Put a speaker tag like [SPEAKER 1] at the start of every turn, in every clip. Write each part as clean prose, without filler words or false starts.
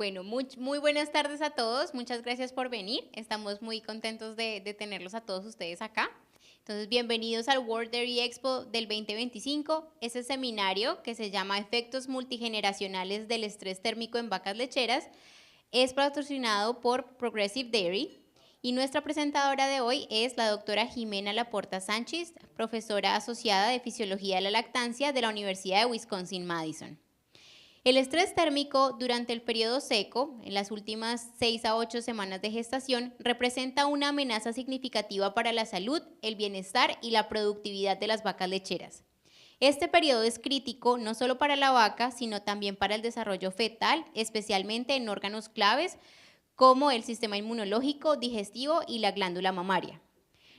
[SPEAKER 1] Bueno, muy buenas tardes a todos. Muchas gracias por venir. Estamos muy contentos de tenerlos a todos ustedes acá. Entonces, bienvenidos al World Dairy Expo del 2025. Ese seminario que se llama Efectos multigeneracionales del estrés térmico en vacas lecheras es patrocinado por Progressive Dairy. Y nuestra presentadora de hoy es la doctora Jimena Laporta Sánchez, profesora asociada de Fisiología de la Lactancia de la Universidad de Wisconsin-Madison. El estrés térmico durante el periodo seco, en las últimas 6 a 8 semanas de gestación, representa una amenaza significativa para la salud, el bienestar y la productividad de las vacas lecheras. Este periodo es crítico no solo para la vaca, sino también para el desarrollo fetal, especialmente en órganos claves como el sistema inmunológico, digestivo y la glándula mamaria.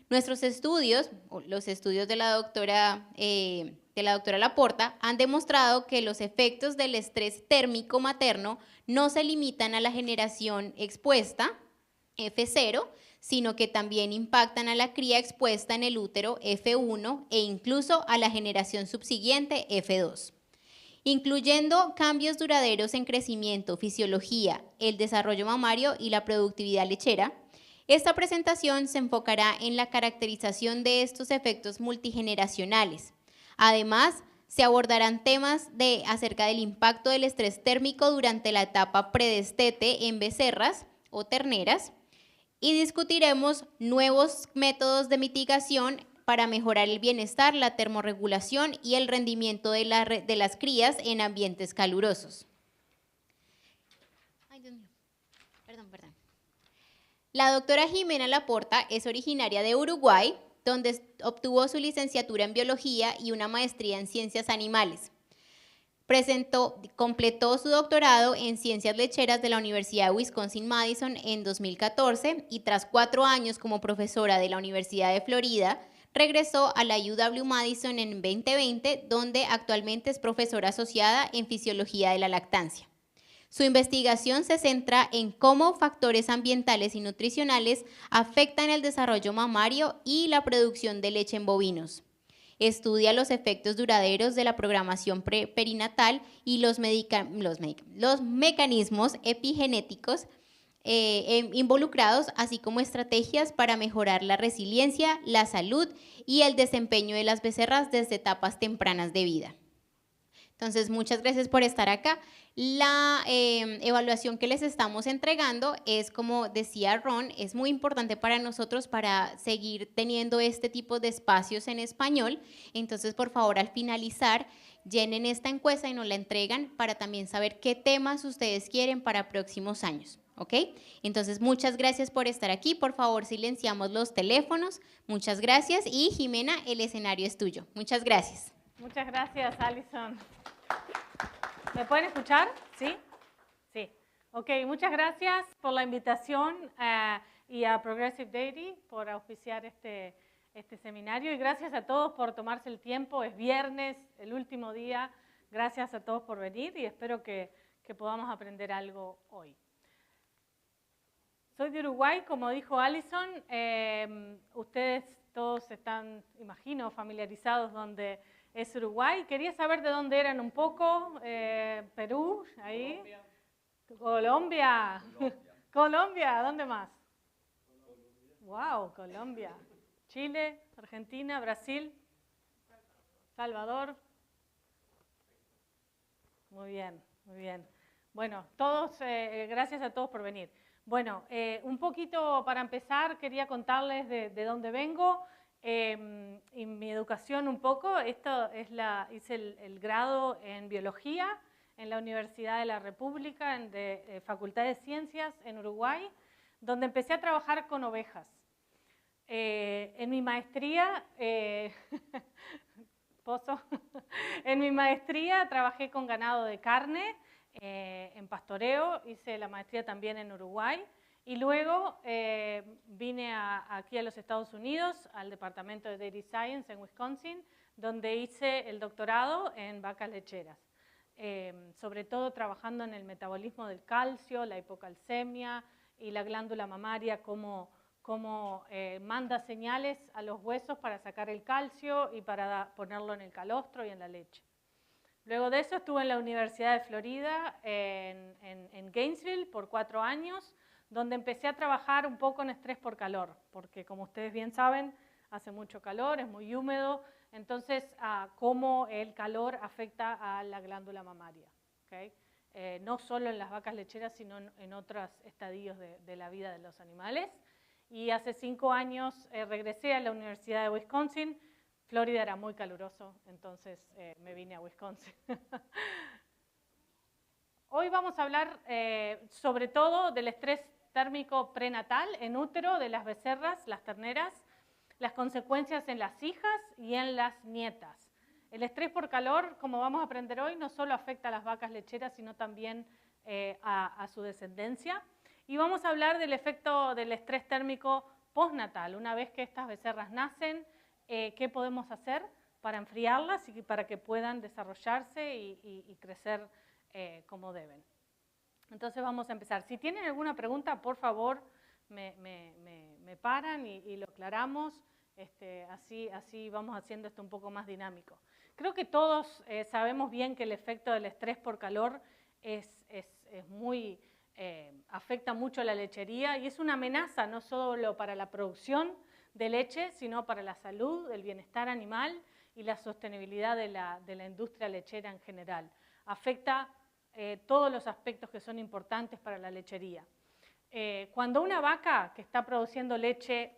[SPEAKER 1] Nuestros estudios, los estudios de la doctora Laporta, han demostrado que los efectos del estrés térmico materno no se limitan a la generación expuesta, F0, sino que también impactan a la cría expuesta en el útero, F1, e incluso a la generación subsiguiente, F2. Incluyendo cambios duraderos en crecimiento, fisiología, el desarrollo mamario y la productividad lechera. Esta presentación se enfocará en la caracterización de estos efectos multigeneracionales. Además, se abordarán temas acerca del impacto del estrés térmico durante la etapa predestete en becerras o terneras y discutiremos nuevos métodos de mitigación para mejorar el bienestar, la termorregulación y el rendimiento de las crías en ambientes calurosos. Ay, Dios mío. Perdón. La doctora Jimena Laporta es originaria de Uruguay, donde obtuvo su licenciatura en biología y una maestría en ciencias animales. Completó su doctorado en ciencias lecheras de la Universidad de Wisconsin-Madison en 2014 y tras 4 años como profesora de la Universidad de Florida, regresó a la UW-Madison en 2020, donde actualmente es profesora asociada en fisiología de la lactancia. Su investigación se centra en cómo factores ambientales y nutricionales afectan el desarrollo mamario y la producción de leche en bovinos. Estudia los efectos duraderos de la programación perinatal y los mecanismos epigenéticos involucrados, así como estrategias para mejorar la resiliencia, la salud y el desempeño de las becerras desde etapas tempranas de vida. Entonces, muchas gracias por estar acá. La evaluación que les estamos entregando es, como decía Ron, es muy importante para nosotros para seguir teniendo este tipo de espacios en español. Entonces, por favor, al finalizar, llenen esta encuesta y nos la entregan para también saber qué temas ustedes quieren para próximos años. ¿Ok? Entonces, muchas gracias por estar aquí. Por favor, silenciamos los teléfonos. Muchas gracias. Y Jimena, el escenario es tuyo. Muchas gracias.
[SPEAKER 2] Muchas gracias, Alison. ¿Me pueden escuchar? ¿Sí? Sí. Ok, muchas gracias por la invitación y a Progressive Dairy por auspiciar este seminario. Y gracias a todos por tomarse el tiempo. Es viernes, el último día. Gracias a todos por venir y espero que podamos aprender algo hoy. Soy de Uruguay, como dijo Alison. Ustedes todos están, imagino, familiarizados donde es Uruguay. Quería saber de dónde eran un poco. Perú, ahí. Colombia. Colombia, ¿dónde más? Wow, Colombia. Chile, Argentina, Brasil, Salvador. Muy bien, muy bien. Bueno, todos, gracias a todos por venir. Bueno, un poquito para empezar, quería contarles de dónde vengo. Y mi educación un poco, hice el grado en biología en la Universidad de la República, de Facultad de Ciencias en Uruguay, donde empecé a trabajar con ovejas. En mi maestría, en mi maestría trabajé con ganado de carne, en pastoreo, hice la maestría también en Uruguay. Y luego vine aquí a los Estados Unidos, al Departamento de Dairy Science en Wisconsin, donde hice el doctorado en vacas lecheras. Sobre todo trabajando en el metabolismo del calcio, la hipocalcemia y la glándula mamaria, cómo manda señales a los huesos para sacar el calcio y para ponerlo en el calostro y en la leche. Luego de eso estuve en la Universidad de Florida, en Gainesville, por 4 años, donde empecé a trabajar un poco en estrés por calor, porque como ustedes bien saben, hace mucho calor, es muy húmedo, entonces cómo el calor afecta a la glándula mamaria, ¿okay? No solo en las vacas lecheras, sino en otros estadios de la vida de los animales. Y hace 5 años regresé a la Universidad de Wisconsin. Florida era muy caluroso, entonces me vine a Wisconsin. Hoy vamos a hablar sobre todo del estrés térmico prenatal en útero de las becerras, las terneras, las consecuencias en las hijas y en las nietas. El estrés por calor, como vamos a aprender hoy, no solo afecta a las vacas lecheras, sino también a su descendencia. Y vamos a hablar del efecto del estrés térmico postnatal. Una vez que estas becerras nacen, ¿qué podemos hacer para enfriarlas y para que puedan desarrollarse y crecer como deben? Entonces vamos a empezar. Si tienen alguna pregunta, por favor, me paran y lo aclaramos. Así vamos haciendo esto un poco más dinámico. Creo que todos sabemos bien que el efecto del estrés por calor afecta mucho a la lechería y es una amenaza no solo para la producción de leche, sino para la salud, el bienestar animal y la sostenibilidad de la industria lechera en general. Afecta todos los aspectos que son importantes para la lechería. Cuando una vaca que está produciendo leche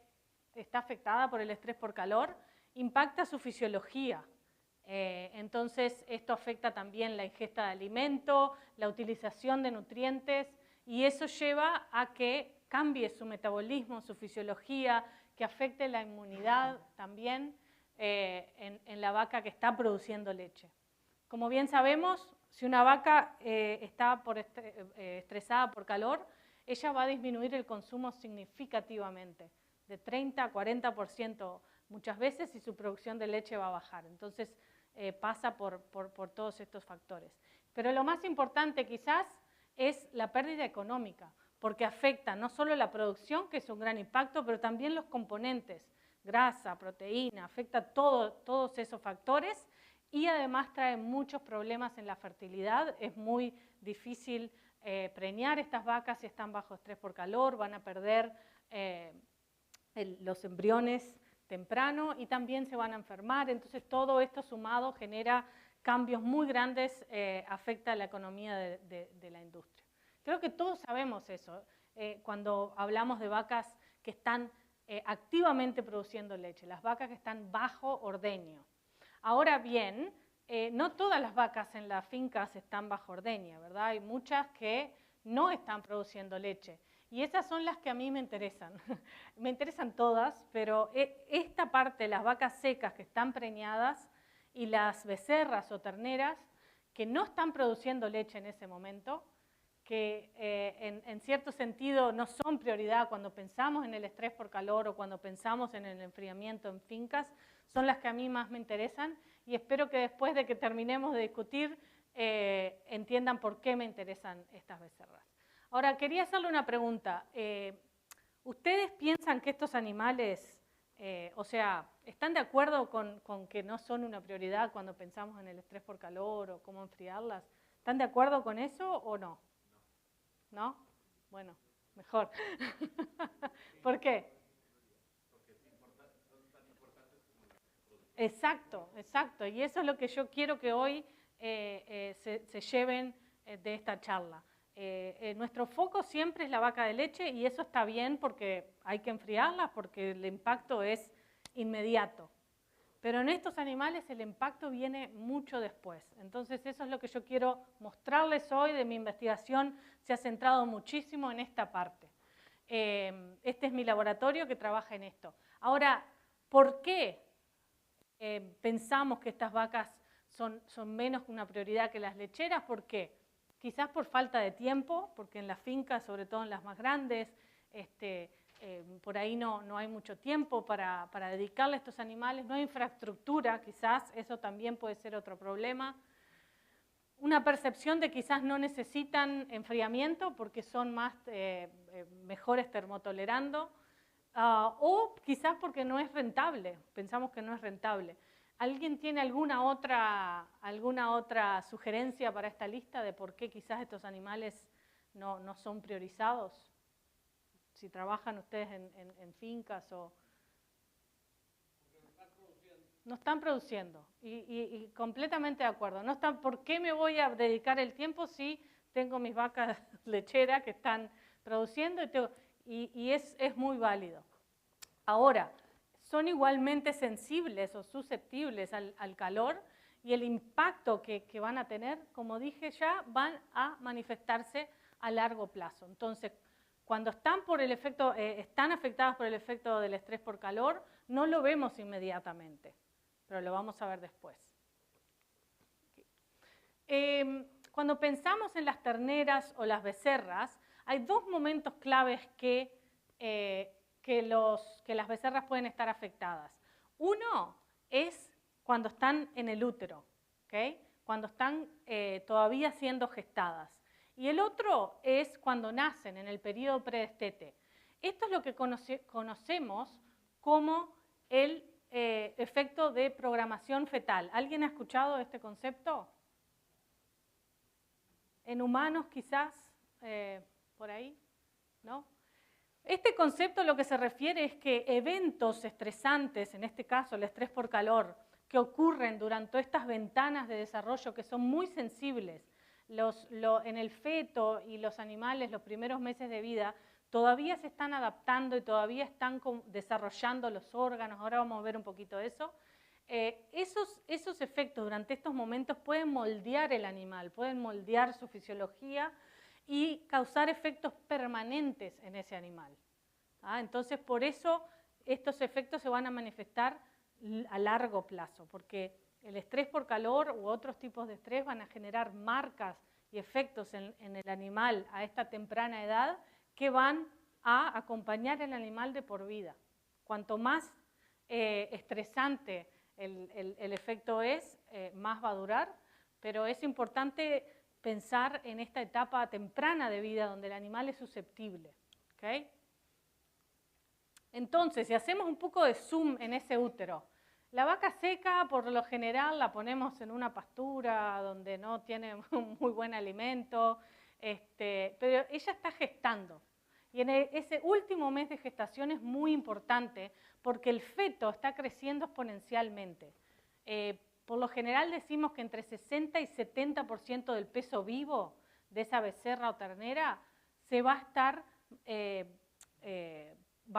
[SPEAKER 2] está afectada por el estrés por calor, impacta su fisiología. Entonces, esto afecta también la ingesta de alimento, la utilización de nutrientes, y eso lleva a que cambie su metabolismo, su fisiología, que afecte la inmunidad también en la vaca que está produciendo leche. Como bien sabemos, si una vaca está estresada por calor, ella va a disminuir el consumo significativamente, de 30 a 40% muchas veces, y su producción de leche va a bajar. Entonces pasa por todos estos factores. Pero lo más importante quizás es la pérdida económica, porque afecta no solo la producción, que es un gran impacto, pero también los componentes, grasa, proteína, afecta todos esos factores y además trae muchos problemas en la fertilidad. Es muy difícil preñar estas vacas si están bajo estrés por calor, van a perder los embriones temprano y también se van a enfermar. Entonces todo esto sumado genera cambios muy grandes, afecta a la economía de la industria. Creo que todos sabemos eso cuando hablamos de vacas que están activamente produciendo leche, las vacas que están bajo ordeño. Ahora bien, no todas las vacas en las fincas están bajo ordeño, ¿verdad? Hay muchas que no están produciendo leche. Y esas son las que a mí me interesan. Me interesan todas, pero esta parte, las vacas secas que están preñadas y las becerras o terneras que no están produciendo leche en ese momento, que en cierto sentido no son prioridad cuando pensamos en el estrés por calor o cuando pensamos en el enfriamiento en fincas, son las que a mí más me interesan y espero que después de que terminemos de discutir entiendan por qué me interesan estas becerras. Ahora, quería hacerle una pregunta. ¿Ustedes piensan que estos animales, están de acuerdo con que no son una prioridad cuando pensamos en el estrés por calor o cómo enfriarlas? ¿Están de acuerdo con eso o no? ¿No? Bueno, mejor. ¿Por qué? Exacto, exacto. Y eso es lo que yo quiero que hoy se lleven de esta charla. Nuestro foco siempre es la vaca de leche y eso está bien porque hay que enfriarlas porque el impacto es inmediato. Pero en estos animales el impacto viene mucho después. Entonces eso es lo que yo quiero mostrarles hoy de mi investigación. Se ha centrado muchísimo en esta parte. Este es mi laboratorio que trabaja en esto. Ahora, ¿por qué pensamos que estas vacas son menos una prioridad que las lecheras? ¿Por qué? Quizás por falta de tiempo, porque en las fincas, sobre todo en las más grandes, por ahí no hay mucho tiempo para dedicarle a estos animales, no hay infraestructura, quizás, eso también puede ser otro problema. Una percepción de quizás no necesitan enfriamiento porque son mejores termotolerando, o quizás porque no es rentable, pensamos que no es rentable. ¿Alguien tiene alguna otra sugerencia para esta lista de por qué quizás estos animales no son priorizados. Si trabajan ustedes en fincas o... No están produciendo. Y completamente de acuerdo. No están, ¿por qué me voy a dedicar el tiempo si tengo mis vacas lecheras que están produciendo? Y es muy válido. Ahora, son igualmente sensibles o susceptibles al calor y el impacto que van a tener, como dije ya, van a manifestarse a largo plazo. Entonces, cuando están están afectadas por el efecto del estrés por calor, no lo vemos inmediatamente, pero lo vamos a ver después. Cuando pensamos en las terneras o las becerras, hay dos momentos claves que las becerras pueden estar afectadas. Uno es cuando están en el útero, ¿okay? Cuando están todavía siendo gestadas. Y el otro es cuando nacen, en el periodo predestete. Esto es lo que conocemos como el efecto de programación fetal. ¿Alguien ha escuchado este concepto? En humanos quizás, por ahí, ¿no? Este concepto lo que se refiere es que eventos estresantes, en este caso el estrés por calor, que ocurren durante estas ventanas de desarrollo que son muy sensibles, en el feto y los animales los primeros meses de vida todavía se están adaptando y todavía están desarrollando los órganos, ahora vamos a ver un poquito de eso. Esos efectos durante estos momentos pueden moldear el animal, pueden moldear su fisiología y causar efectos permanentes en ese animal. Entonces, por eso estos efectos se van a manifestar a largo plazo, porque el estrés por calor u otros tipos de estrés van a generar marcas y efectos en el animal a esta temprana edad que van a acompañar al animal de por vida. Cuanto más estresante el efecto es, más va a durar, pero es importante pensar en esta etapa temprana de vida donde el animal es susceptible. ¿Okay? Entonces, si hacemos un poco de zoom en ese útero, la vaca seca por lo general la ponemos en una pastura donde no tiene muy buen alimento, pero ella está gestando. Y en ese último mes de gestación es muy importante porque el feto está creciendo exponencialmente. Por lo general decimos que entre 60 y 70% del peso vivo de esa becerra o ternera se va a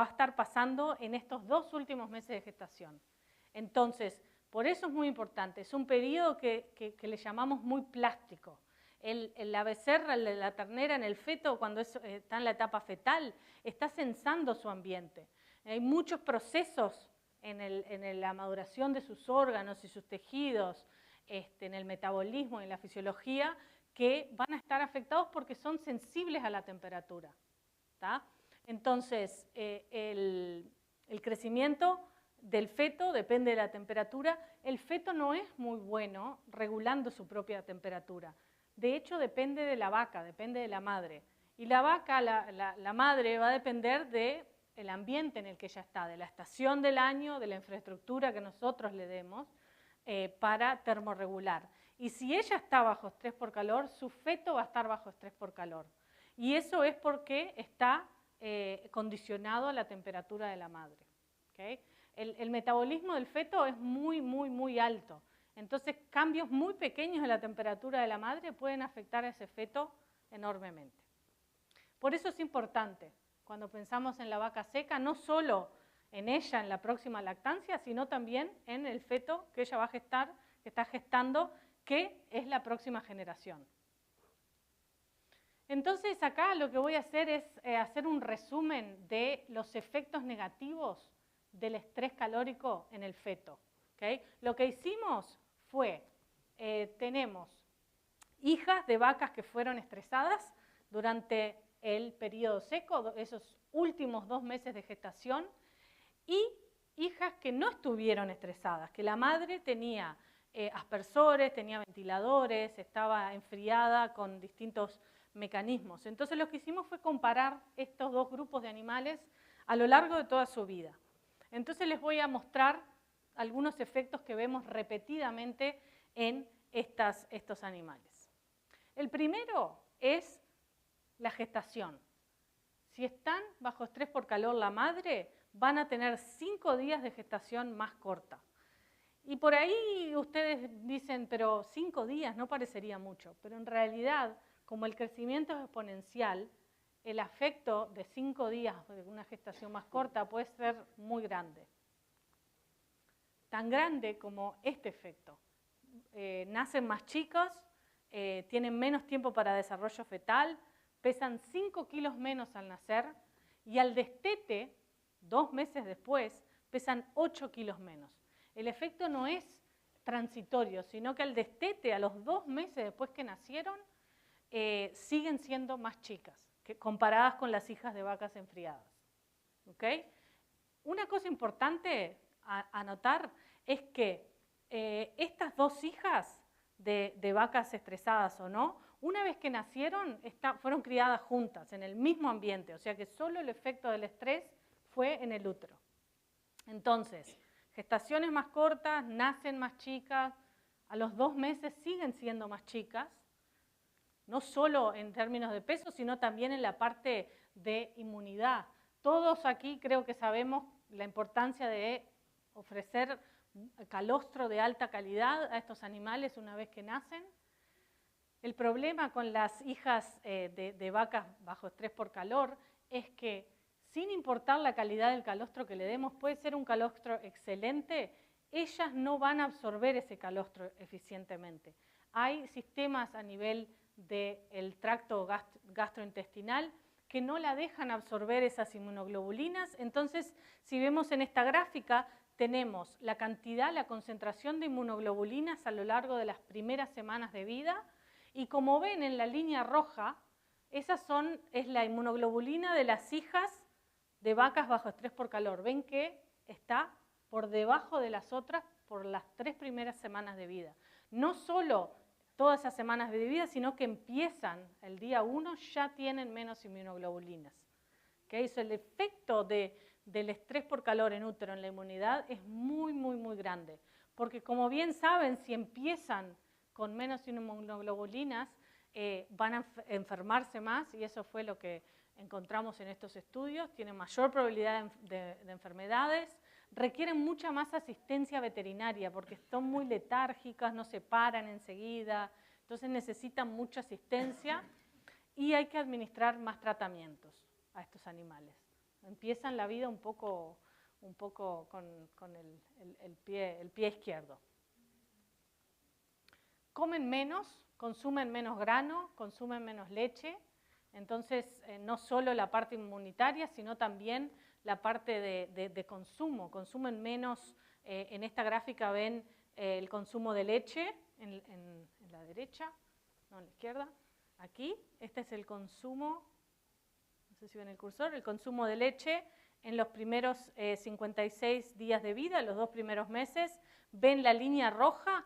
[SPEAKER 2] estar pasando en estos 2 últimos meses de gestación. Entonces, por eso es muy importante. Es un periodo que le llamamos muy plástico. La becerra, la ternera en el feto, cuando está en la etapa fetal, está sensando su ambiente. Hay muchos procesos en la maduración de sus órganos y sus tejidos, en el metabolismo y en la fisiología, que van a estar afectados porque son sensibles a la temperatura. ¿Tá? Entonces, el crecimiento del feto depende de la temperatura. El feto no es muy bueno regulando su propia temperatura. De hecho, depende de la vaca, depende de la madre. Y la vaca, la madre, va a depender del ambiente en el que ella está, de la estación del año, de la infraestructura que nosotros le demos para termorregular. Y si ella está bajo estrés por calor, su feto va a estar bajo estrés por calor. Y eso es porque está condicionado a la temperatura de la madre. ¿Okay? El metabolismo del feto es muy, muy, muy alto. Entonces, cambios muy pequeños en la temperatura de la madre pueden afectar a ese feto enormemente. Por eso es importante, cuando pensamos en la vaca seca, no solo en ella, en la próxima lactancia, sino también en el feto que ella va a gestar, que está gestando, que es la próxima generación. Entonces, acá lo que voy a hacer es hacer un resumen de los efectos negativos del estrés calórico en el feto. ¿Okay? Lo que hicimos fue, tenemos hijas de vacas que fueron estresadas durante el periodo seco, esos últimos 2 meses de gestación, y hijas que no estuvieron estresadas, que la madre tenía aspersores, tenía ventiladores, estaba enfriada con distintos mecanismos. Entonces lo que hicimos fue comparar estos 2 grupos de animales a lo largo de toda su vida. Entonces les voy a mostrar algunos efectos que vemos repetidamente en estos animales. El primero es la gestación. Si están bajo estrés por calor la madre, van a tener 5 días de gestación más corta. Y por ahí ustedes dicen, pero 5 días no parecería mucho, pero en realidad, como el crecimiento es exponencial, el efecto de 5 días de una gestación más corta puede ser muy grande. Tan grande como este efecto. Nacen más chicos, tienen menos tiempo para desarrollo fetal, pesan 5 kilos menos al nacer y al destete, 2 meses después, pesan 8 kilos menos. El efecto no es transitorio, sino que al destete, a los 2 meses después que nacieron, siguen siendo más chicas, comparadas con las hijas de vacas enfriadas. ¿Okay? Una cosa importante a notar es que estas 2 hijas de vacas estresadas o no, una vez que nacieron, fueron criadas juntas en el mismo ambiente, o sea que solo el efecto del estrés fue en el útero. Entonces, gestaciones más cortas, nacen más chicas, a los 2 meses siguen siendo más chicas, no solo en términos de peso, sino también en la parte de inmunidad. Todos aquí creo que sabemos la importancia de ofrecer calostro de alta calidad a estos animales una vez que nacen. El problema con las hijas de vacas bajo estrés por calor es que sin importar la calidad del calostro que le demos, puede ser un calostro excelente, ellas no van a absorber ese calostro eficientemente. Hay sistemas a nivel del tracto gastrointestinal que no la dejan absorber esas inmunoglobulinas. Entonces, si vemos en esta gráfica, tenemos la cantidad, la concentración de inmunoglobulinas a lo largo de las primeras semanas de vida. Y como ven en la línea roja, es la inmunoglobulina de las hijas de vacas bajo estrés por calor. Ven que está por debajo de las otras por las 3 primeras semanas de vida. No solo todas esas semanas de vida, sino que empiezan el día 1, ya tienen menos inmunoglobulinas. ¿Okay? El efecto del estrés por calor en útero en la inmunidad es muy, muy, muy grande. Porque como bien saben, si empiezan con menos inmunoglobulinas, van a enfermarse más, y eso fue lo que encontramos en estos estudios. Tienen mayor probabilidad de enfermedades, requieren mucha más asistencia veterinaria porque son muy letárgicas, no se paran enseguida, entonces necesitan mucha asistencia y hay que administrar más tratamientos a estos animales. Empiezan la vida un poco con el pie izquierdo. Comen menos, consumen menos grano, consumen menos leche, entonces no solo la parte inmunitaria, sino también la parte de consumo. Consumen menos, en esta gráfica ven el consumo de leche en la derecha, no en la izquierda, aquí. Este es el consumo, no sé si ven el cursor, el consumo de leche en los primeros 56 días de vida, los 2 primeros meses. Ven la línea roja,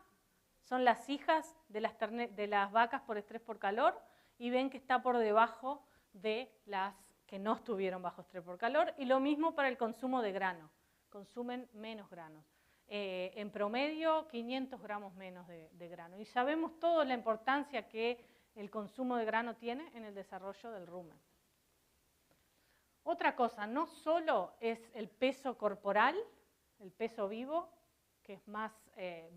[SPEAKER 2] son las hijas de las vacas por estrés por calor, y ven que está por debajo de las que no estuvieron bajo estrés por calor, y lo mismo para el consumo de grano, consumen menos granos. En promedio 500 gramos menos de grano, y sabemos toda la importancia que el consumo de grano tiene en el desarrollo del rumen. Otra cosa, no solo es el peso corporal, el peso vivo, que es más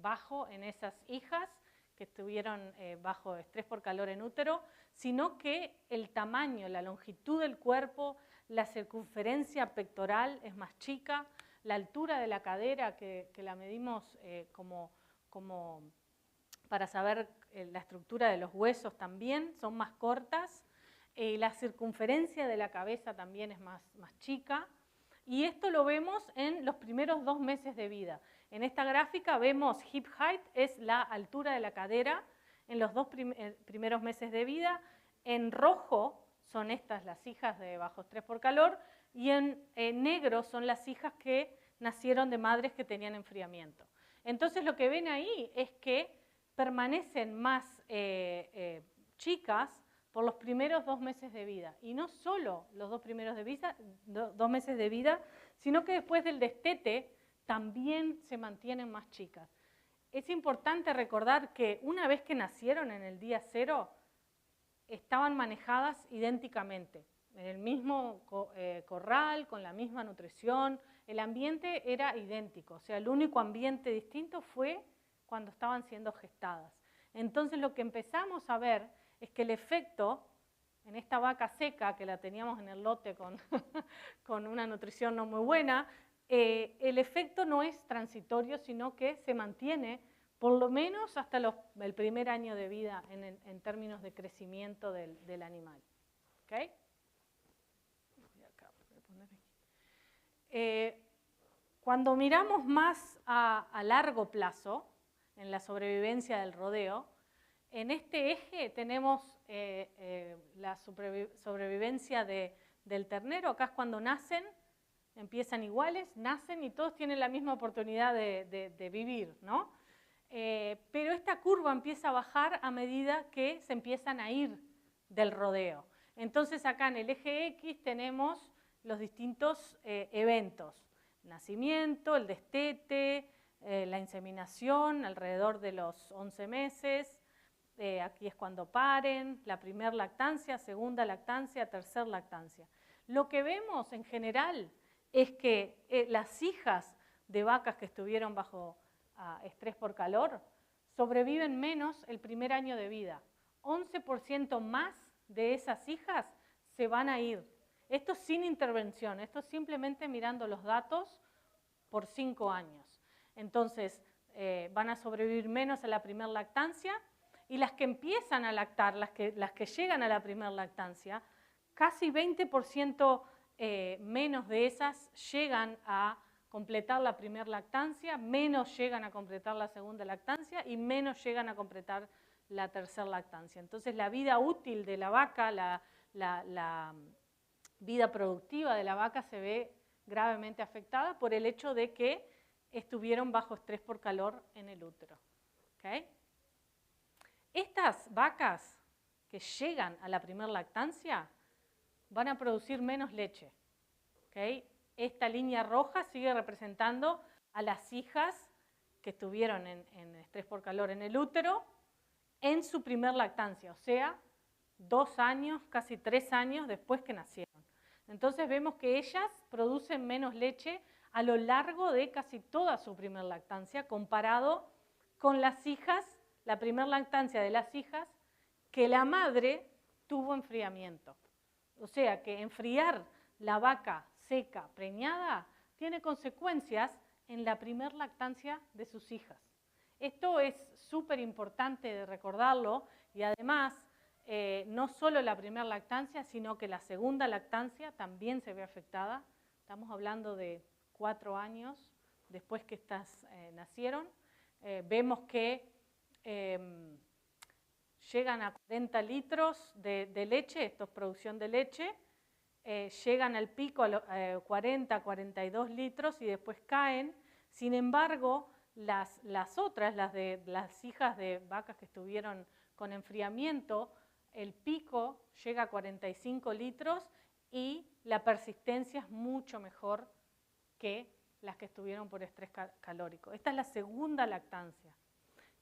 [SPEAKER 2] bajo en esas hijas que estuvieron bajo estrés por calor en útero, sino que el tamaño, la longitud del cuerpo, la circunferencia pectoral es más chica, la altura de la cadera, que la medimos como para saber la estructura de los huesos también, son más cortas, la circunferencia de la cabeza también es más chica, y esto lo vemos en los primeros 2 meses de vida. En esta gráfica vemos hip height, es la altura de la cadera en los 2 primeros meses de vida. En rojo son estas las hijas de bajo estrés por calor, y en negro son las hijas que nacieron de madres que tenían enfriamiento. Entonces lo que ven ahí es que permanecen más chicas por los primeros 2 meses de vida. Y no solo los 2 primeros 2 meses de vida, sino que después del destete también se mantienen más chicas. Es importante recordar que una vez que nacieron en el día 0, estaban manejadas idénticamente, en el mismo corral, con la misma nutrición, el ambiente era idéntico, o sea, el único ambiente distinto fue cuando estaban siendo gestadas. Entonces lo que empezamos a ver es que el efecto en esta vaca seca, que la teníamos en el lote con, con una nutrición no muy buena, el efecto no es transitorio, sino que se mantiene por lo menos hasta el primer año de vida en términos de crecimiento del animal. ¿Okay? Cuando miramos más a largo plazo, en la sobrevivencia del rodeo, en este eje tenemos la sobrevivencia del ternero. Acá es cuando nacen, empiezan iguales, nacen y todos tienen la misma oportunidad de vivir, ¿no? Pero esta curva empieza a bajar a medida que se empiezan a ir del rodeo. Entonces acá en el eje X tenemos los distintos eventos. Nacimiento, el destete, la inseminación alrededor de los 11 meses, aquí es cuando paren, la primera lactancia, segunda lactancia, tercera lactancia. Lo que vemos en general es que las hijas de vacas que estuvieron bajo estrés por calor sobreviven menos el primer año de vida. 11% más de esas hijas se van a ir. Esto sin intervención, esto simplemente mirando los datos por 5 años. Entonces, van a sobrevivir menos a la primera lactancia y las que empiezan a lactar, las que llegan a la primera lactancia, casi 20% menos de esas llegan a completar la primera lactancia, menos llegan a completar la segunda lactancia y menos llegan a completar la tercera lactancia. Entonces, la vida útil de la vaca, la vida productiva de la vaca se ve gravemente afectada por el hecho de que estuvieron bajo estrés por calor en el útero. ¿Okay? Estas vacas que llegan a la primera lactancia van a producir menos leche. ¿Okay? Esta línea roja sigue representando a las hijas que estuvieron en estrés por calor en el útero en su primer lactancia, o sea, 2 años, casi 3 años después que nacieron. Entonces vemos que ellas producen menos leche a lo largo de casi toda su primer lactancia comparado con las hijas, la primer lactancia de las hijas, que la madre tuvo enfriamiento. O sea que enfriar la vaca seca, preñada, tiene consecuencias en la primer lactancia de sus hijas. Esto es súper importante de recordarlo y además no solo la primera lactancia, sino que la segunda lactancia también se ve afectada. Estamos hablando de 4 años después que estas nacieron. Vemos que llegan a 40 litros de leche, esto es producción de leche, llegan al pico a 40, 42 litros y después caen. Sin embargo, las otras, las hijas de vacas que estuvieron con enfriamiento, el pico llega a 45 litros y la persistencia es mucho mejor que las que estuvieron por estrés calórico. Esta es la segunda lactancia.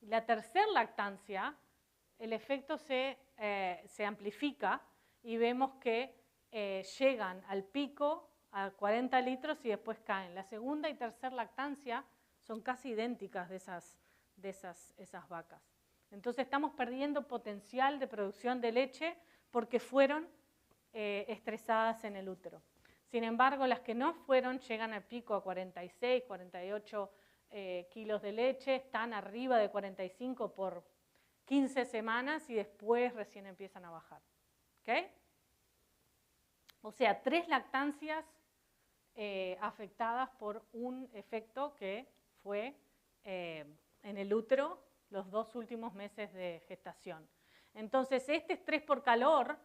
[SPEAKER 2] La tercera lactancia, el efecto se amplifica y vemos que llegan al pico a 40 litros y después caen. La segunda y tercera lactancia son casi idénticas de esas vacas. Entonces estamos perdiendo potencial de producción de leche porque fueron estresadas en el útero. Sin embargo, las que no fueron llegan al pico a 46, 48 kilos de leche, están arriba de 45 por 15 semanas y después recién empiezan a bajar. ¿Okay? O sea, 3 lactancias afectadas por un efecto que fue en el útero los 2 últimos meses de gestación. Entonces, este estrés por calor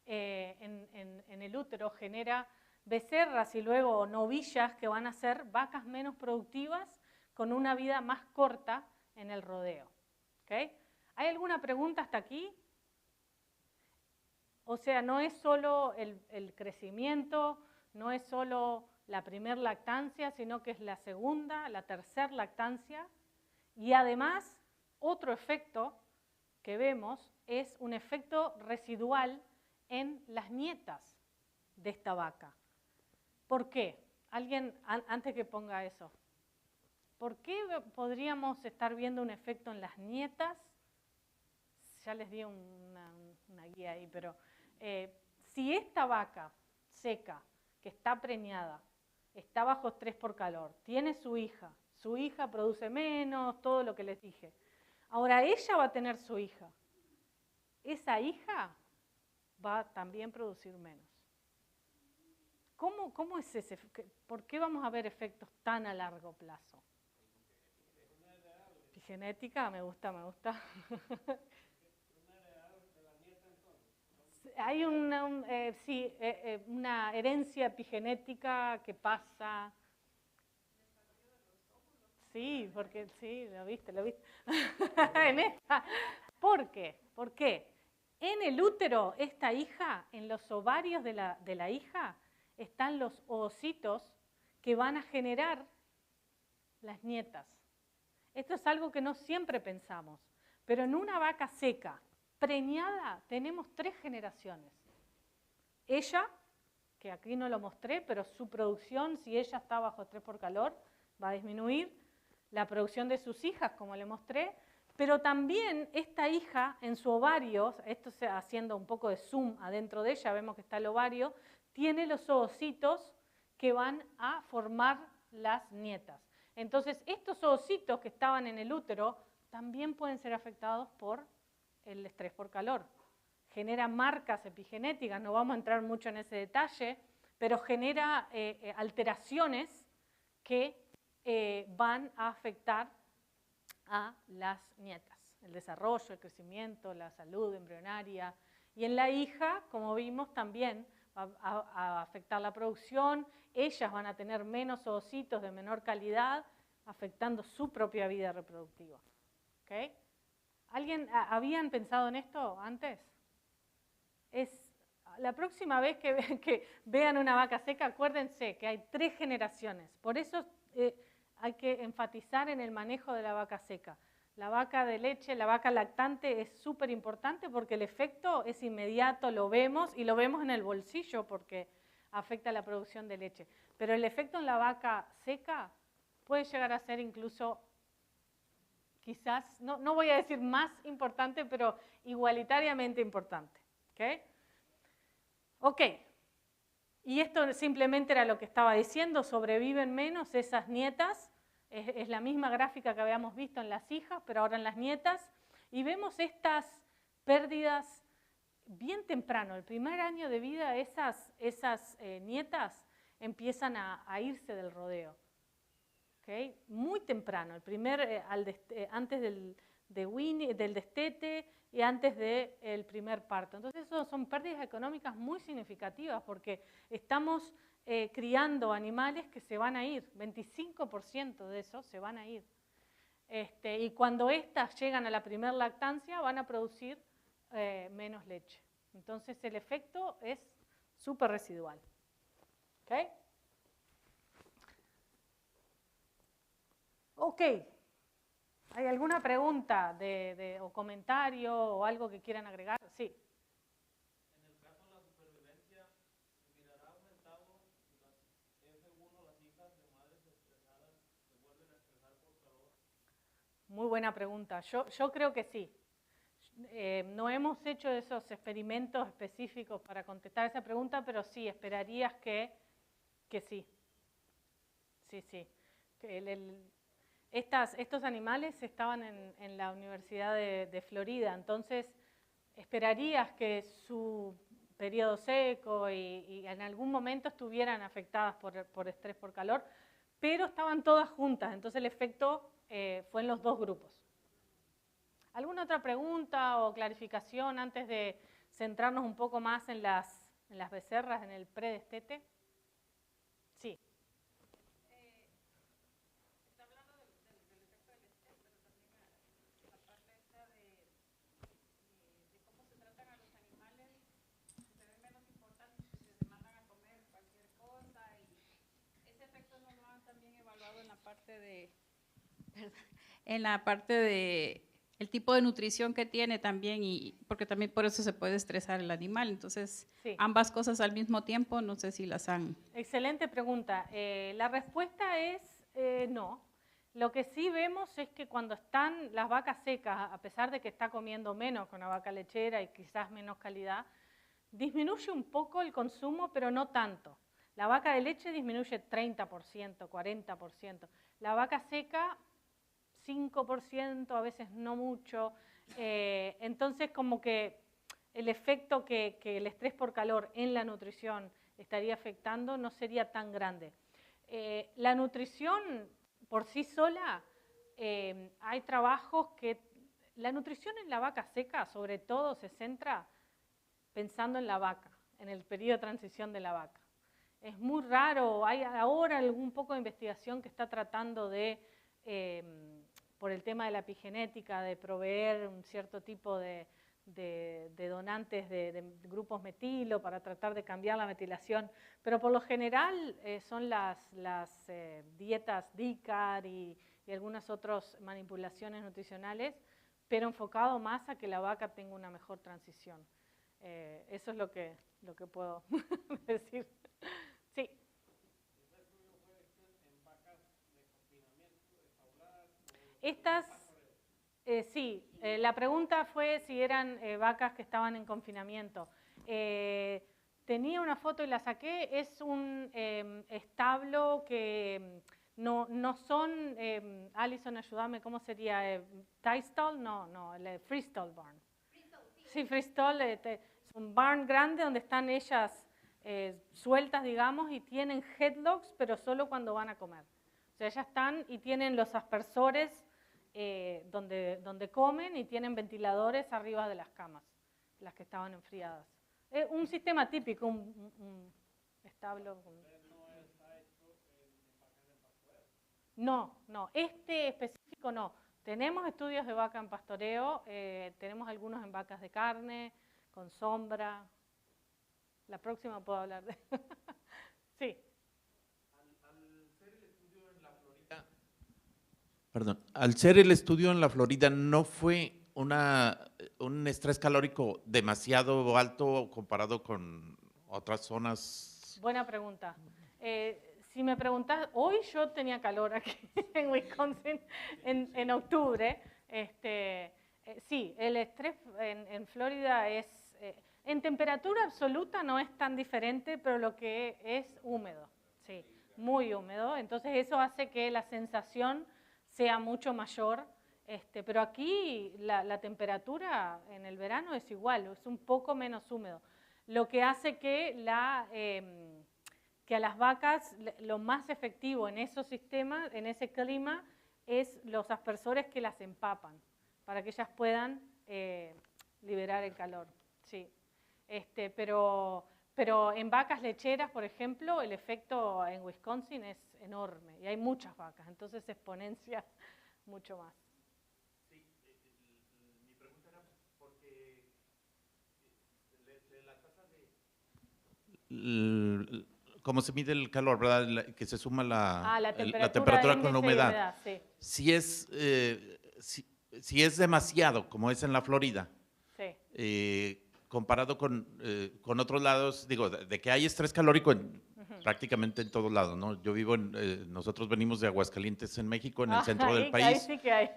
[SPEAKER 2] en el útero genera becerras y luego novillas que van a ser vacas menos productivas con una vida más corta en el rodeo. ¿Okay? ¿Hay alguna pregunta hasta aquí? O sea, no es solo el crecimiento, no es solo la primera lactancia, sino que es la segunda, la tercera lactancia y además otro efecto que vemos es un efecto residual en las nietas de esta vaca. ¿Por qué? Alguien, antes que ponga eso, ¿por qué podríamos estar viendo un efecto en las nietas? Ya les di una guía ahí, pero si esta vaca seca, que está preñada, está bajo estrés por calor, tiene su hija produce menos, todo lo que les dije. Ahora ella va a tener su hija. Esa hija va a también producir menos. ¿Cómo es ese? ¿Por qué vamos a ver efectos tan a largo plazo? Epigenética, me gusta. Hay una herencia epigenética que pasa. Sí, porque sí, lo viste. En esta. ¿Por qué? ¿Por qué? En el útero, esta hija, en los ovarios de la hija, están los ovocitos que van a generar las nietas. Esto es algo que no siempre pensamos, pero en una vaca seca, preñada, tenemos 3 generaciones. Ella, que aquí no lo mostré, pero su producción, si ella está bajo estrés por calor, va a disminuir. La producción de sus hijas, como le mostré, pero también esta hija en su ovario, esto haciendo un poco de zoom adentro de ella, vemos que está el ovario, tiene los ovocitos que van a formar las nietas. Entonces, estos ovocitos que estaban en el útero también pueden ser afectados por el estrés por calor. Genera marcas epigenéticas, no vamos a entrar mucho en ese detalle, pero genera alteraciones que van a afectar a las nietas, el desarrollo, el crecimiento, la salud embrionaria. Y en la hija, como vimos, también va a afectar la producción, ellas van a tener menos ovocitos de menor calidad, afectando su propia vida reproductiva. ¿Okay? ¿Habían pensado en esto antes? La próxima vez que vean una vaca seca, acuérdense que hay 3 generaciones. Por eso hay que enfatizar en el manejo de la vaca seca. La vaca de leche, la vaca lactante es súper importante porque el efecto es inmediato, lo vemos y lo vemos en el bolsillo porque afecta la producción de leche. Pero el efecto en la vaca seca puede llegar a ser incluso, quizás, no voy a decir más importante, pero igualitariamente importante. ¿Okay? Ok. Y esto simplemente era lo que estaba diciendo, sobreviven menos esas nietas. Es la misma gráfica que habíamos visto en las hijas, pero ahora en las nietas. Y vemos estas pérdidas bien temprano. El primer año de vida, esas nietas empiezan a irse del rodeo. ¿Okay? Muy temprano, antes del destete y antes del primer parto. Entonces, eso son pérdidas económicas muy significativas porque estamos criando animales que se van a ir, 25% de esos se van a ir. Y cuando estas llegan a la primer lactancia van a producir menos leche. Entonces el efecto es súper residual. ¿Okay? Ok. ¿Hay alguna pregunta o comentario o algo que quieran agregar? Sí.
[SPEAKER 3] En el caso de la supervivencia, ¿mirará aumentado las F1, las hijas de madres estresadas, se vuelven a estresar por calor?
[SPEAKER 2] Muy buena pregunta. Yo creo que sí. No hemos hecho esos experimentos específicos para contestar esa pregunta, pero sí, esperarías que sí. Sí. Estos animales estaban en la Universidad de Florida, entonces esperarías que su periodo seco y en algún momento estuvieran afectadas por estrés por calor, pero estaban todas juntas, entonces el efecto fue en los 2 grupos. ¿Alguna otra pregunta o clarificación antes de centrarnos un poco más en las becerras, en el predestete? Sí.
[SPEAKER 4] Está hablando del efecto del estrés, pero también la parte esta de cómo se tratan a los animales, que se ven menos importantes, que se mandan a comer cualquier cosa, y ese efecto no lo han también evaluado en la parte de el tipo de nutrición que tiene también, y porque también por eso se puede estresar el animal. Entonces,
[SPEAKER 2] Sí.
[SPEAKER 4] ambas cosas al mismo tiempo, no sé si las han...
[SPEAKER 2] Excelente pregunta. La respuesta es no. Lo que sí vemos es que cuando están las vacas secas, a pesar de que está comiendo menos con la vaca lechera y quizás menos calidad, disminuye un poco el consumo, pero no tanto. La vaca de leche disminuye 30%, 40%. La vaca seca, 5%, a veces no mucho. Entonces, como que el efecto que el estrés por calor en la nutrición estaría afectando no sería tan grande. La nutrición por sí sola, hay trabajos que... La nutrición en la vaca seca, sobre todo, se centra pensando en la vaca, en el periodo de transición de la vaca. Es muy raro, hay ahora algún poco de investigación que está tratando de, por el tema de la epigenética, de proveer un cierto tipo de donantes de grupos metilo para tratar de cambiar la metilación, pero por lo general son las dietas DICAR y algunas otras manipulaciones nutricionales, pero enfocado más a que la vaca tenga una mejor transición. Eso es lo que puedo decir. Sí. Estas, sí, la pregunta fue si eran vacas que estaban en confinamiento. Tenía una foto y la saqué, es un establo que no son, Alison, ayúdame, ¿cómo sería? ¿Tie stall? No, el freestall barn. Sí, freestall, es un barn grande donde están ellas sueltas, digamos, y tienen headlocks, pero solo cuando van a comer. O sea, ellas están y tienen los aspersores donde comen y tienen ventiladores arriba de las camas, las que estaban enfriadas. Un sistema típico, un establo. No, este específico no. Tenemos estudios de vaca en pastoreo, tenemos algunos en vacas de carne, con sombra. La próxima puedo hablar de... Sí.
[SPEAKER 5] Al ser el estudio en la Florida, ¿no fue un estrés calórico demasiado alto comparado con otras zonas?
[SPEAKER 2] Buena pregunta. Si me preguntás, hoy yo tenía calor aquí en Wisconsin en octubre. Sí, el estrés en Florida es, en temperatura absoluta no es tan diferente, pero lo que es húmedo, sí, muy húmedo. Entonces eso hace que la sensación sea mucho mayor. Pero aquí la temperatura en el verano es igual, es un poco menos húmedo. Lo que hace que a las vacas lo más efectivo en esos sistemas, en ese clima, es los aspersores que las empapan, para que ellas puedan liberar el calor. Sí. Pero en vacas lecheras, por ejemplo, el efecto en Wisconsin es enorme y hay muchas vacas, entonces se exponencia mucho más.
[SPEAKER 5] Sí, mi pregunta era porque la tasa de... ¿Cómo se mide el calor, verdad? Que se suma la temperatura con la humedad.
[SPEAKER 2] Sí.
[SPEAKER 5] Si es demasiado, como es en la Florida,
[SPEAKER 2] Sí.
[SPEAKER 5] Comparado con otros lados, digo, de que hay estrés calórico prácticamente en todos lados, ¿no? Yo vivo nosotros venimos de Aguascalientes, en México, en el centro del país.
[SPEAKER 2] Ahí sí que hay.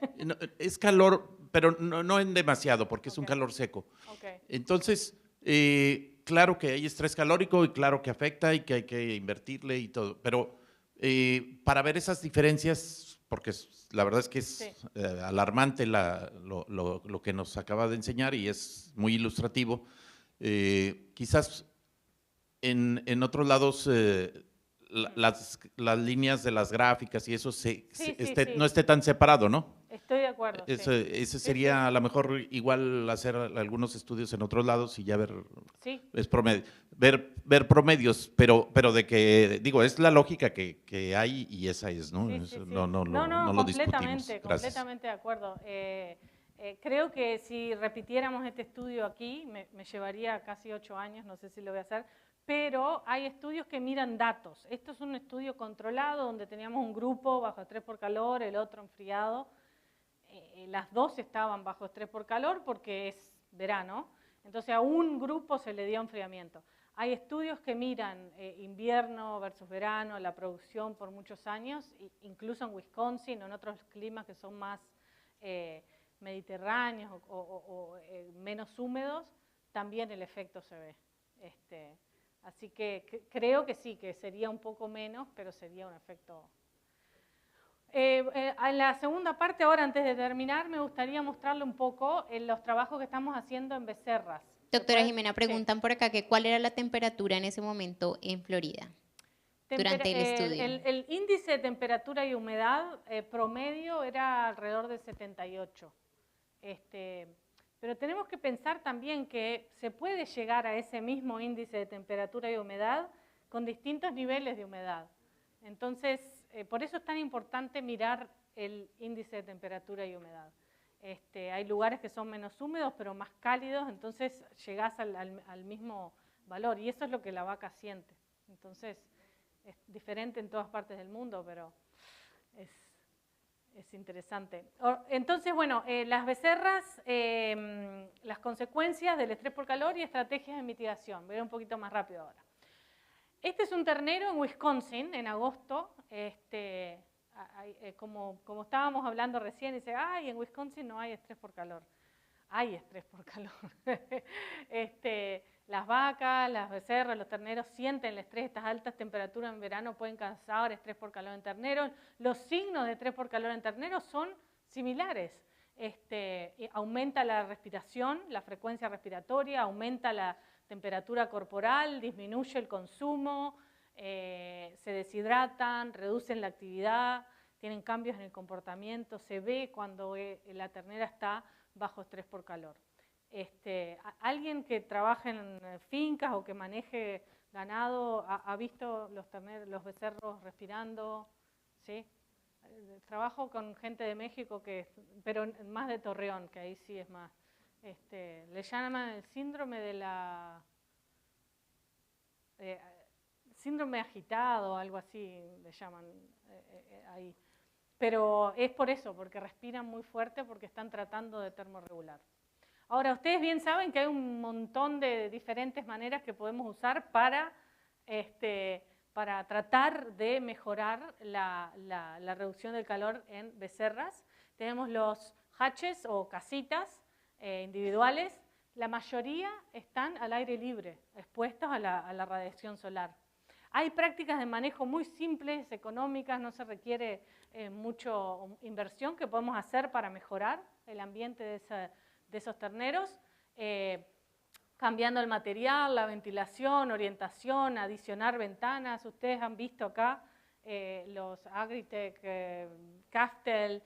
[SPEAKER 5] Es calor, pero no en demasiado, porque es un calor seco.
[SPEAKER 2] Okay.
[SPEAKER 5] Entonces, claro que hay estrés calórico y claro que afecta y que hay que invertirle y todo, pero para ver esas diferencias, porque la verdad es que es alarmante lo que nos acaba de enseñar y es muy ilustrativo. Quizás en otros lados las líneas de las gráficas y eso no esté tan separado, ¿no?
[SPEAKER 2] Estoy de acuerdo.
[SPEAKER 5] Ese sería a lo mejor igual hacer algunos estudios en otros lados y ya ver, ver promedios, pero de que, digo, es la lógica que hay y esa es, ¿no? No lo discutimos.
[SPEAKER 2] Completamente de acuerdo. Creo que si repitiéramos este estudio aquí, me llevaría casi 8 años, no sé si lo voy a hacer, pero hay estudios que miran datos. Esto es un estudio controlado donde teníamos un grupo bajo estrés por calor, el otro enfriado. las dos estaban bajo estrés por calor porque es verano, entonces a un grupo se le dio enfriamiento. Hay estudios que miran invierno versus verano, la producción por muchos años, incluso en Wisconsin o en otros climas que son más mediterráneos o menos húmedos, también el efecto se ve. Así que creo que sí, que sería un poco menos, pero sería un efecto. En la segunda parte, ahora antes de terminar, me gustaría mostrarle un poco los trabajos que estamos haciendo en becerras.
[SPEAKER 1] Doctora Jimena, preguntan por acá que cuál era la temperatura en ese momento en Florida durante el estudio.
[SPEAKER 2] El índice de temperatura y humedad promedio era alrededor de 78. Pero tenemos que pensar también que se puede llegar a ese mismo índice de temperatura y humedad con distintos niveles de humedad. Entonces, por eso es tan importante mirar el índice de temperatura y humedad. Hay lugares que son menos húmedos, pero más cálidos, entonces llegás al mismo valor. Y eso es lo que la vaca siente. Entonces, es diferente en todas partes del mundo, pero es interesante. Entonces, bueno, las becerras, las consecuencias del estrés por calor y estrategias de mitigación. Voy a ir un poquito más rápido ahora. Este es un ternero en Wisconsin, en agosto. Como estábamos hablando recién, dice, ay, en Wisconsin no hay estrés por calor. Hay estrés por calor. Las vacas, las becerras, los terneros sienten el estrés. Estas altas temperaturas en verano pueden causar estrés por calor en terneros. Los signos de estrés por calor en terneros son similares. Aumenta la respiración, la frecuencia respiratoria, aumenta la temperatura corporal, disminuye el consumo, se deshidratan, reducen la actividad, tienen cambios en el comportamiento, se ve cuando la ternera está bajo estrés por calor. Alguien que trabaje en fincas o que maneje ganado, ¿ha visto los becerros respirando? ¿Sí? Trabajo con gente de México, pero más de Torreón, que ahí sí es más. Le llaman el síndrome de la... síndrome agitado, algo así le llaman ahí. Pero es por eso, porque respiran muy fuerte, porque están tratando de termorregular. Ahora, ustedes bien saben que hay un montón de diferentes maneras que podemos usar para tratar de mejorar la reducción del calor en becerras. Tenemos los hatches o casitas individuales. La mayoría están al aire libre, expuestos a la radiación solar. Hay prácticas de manejo muy simples, económicas, no se requiere mucha inversión que podemos hacer para mejorar el ambiente de esos terneros, cambiando el material, la ventilación, orientación, adicionar ventanas. Ustedes han visto acá los Agritech, Caftel,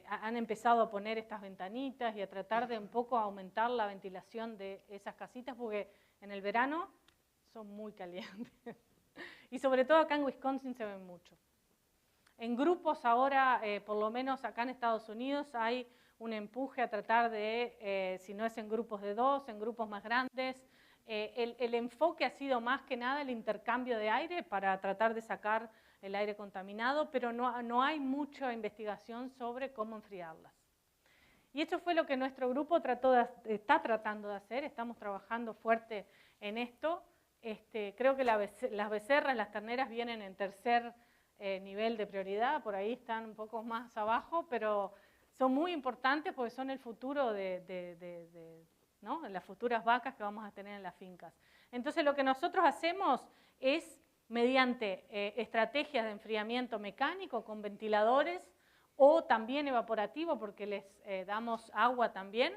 [SPEAKER 2] han empezado a poner estas ventanitas y a tratar de un poco aumentar la ventilación de esas casitas, porque en el verano son muy calientes. Y sobre todo acá en Wisconsin se ven mucho. En grupos ahora, por lo menos acá en Estados Unidos, hay un empuje a tratar de, si no es en grupos de 2, en grupos más grandes. El enfoque ha sido más que nada el intercambio de aire para tratar de sacar el aire contaminado, pero no hay mucha investigación sobre cómo enfriarlas. Y esto fue lo que nuestro grupo está tratando de hacer. Estamos trabajando fuerte en esto. Creo que las becerras, las terneras vienen en tercer nivel de prioridad, por ahí están un poco más abajo, pero son muy importantes porque son el futuro ¿no? las futuras vacas que vamos a tener en las fincas. Entonces lo que nosotros hacemos es, mediante estrategias de enfriamiento mecánico con ventiladores o también evaporativo, porque les damos agua también,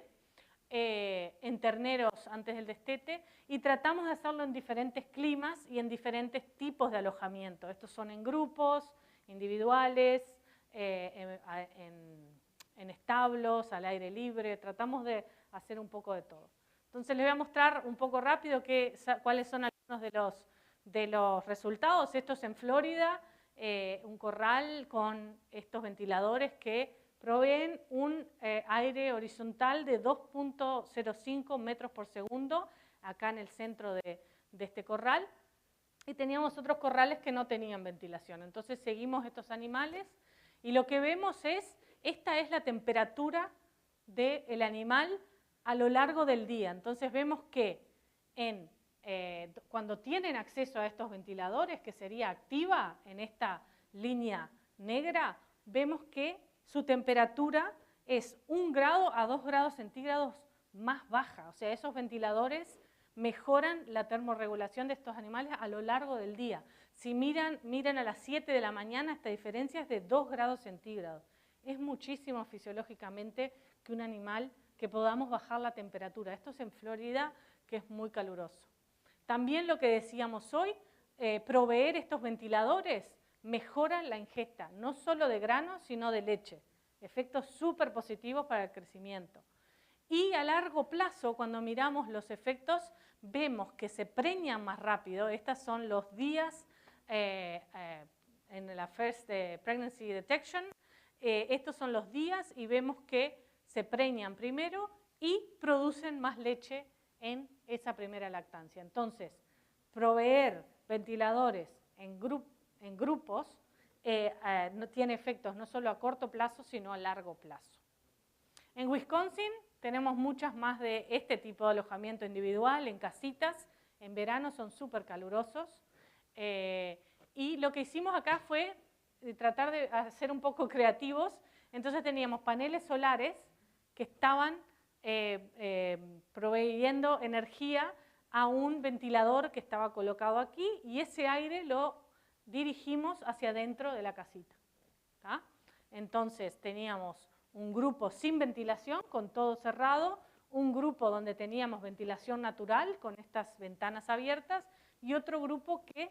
[SPEAKER 2] en terneros antes del destete, y tratamos de hacerlo en diferentes climas y en diferentes tipos de alojamiento. Estos son en grupos, individuales, en establos, al aire libre. Tratamos de hacer un poco de todo. Entonces les voy a mostrar un poco rápido cuáles son algunos de los resultados. Esto es en Florida, un corral con estos ventiladores que proveen un aire horizontal de 2.05 metros por segundo, acá en el centro de este corral. Y teníamos otros corrales que no tenían ventilación. Entonces seguimos estos animales y lo que vemos es esta es la temperatura del animal a lo largo del día. Entonces vemos que cuando tienen acceso a estos ventiladores, que sería activa en esta línea negra, vemos que su temperatura es 1 grado a 2 grados centígrados más baja. O sea, esos ventiladores mejoran la termorregulación de estos animales a lo largo del día. Si miran a las 7 de la mañana, esta diferencia es de 2 grados centígrados. Es muchísimo fisiológicamente que un animal, que podamos bajar la temperatura. Esto es en Florida, que es muy caluroso. También lo que decíamos hoy, proveer estos ventiladores mejora la ingesta, no solo de granos, sino de leche. Efectos súper positivos para el crecimiento. Y a largo plazo, cuando miramos los efectos, vemos que se preñan más rápido. Estos son los días en la First Pregnancy Detection. Estos son los días y vemos que se preñan primero y producen más leche en esa primera lactancia. Entonces, proveer ventiladores en grupos no tiene efectos no solo a corto plazo, sino a largo plazo. En Wisconsin tenemos muchas más de este tipo de alojamiento individual, en casitas. En verano son súper calurosos. Y lo que hicimos acá fue tratar de ser un poco creativos. Entonces teníamos paneles solares que estaban proveyendo energía a un ventilador que estaba colocado aquí, y ese aire lo dirigimos hacia adentro de la casita. ¿Tá? Entonces teníamos un grupo sin ventilación, con todo cerrado, un grupo donde teníamos ventilación natural, con estas ventanas abiertas, y otro grupo que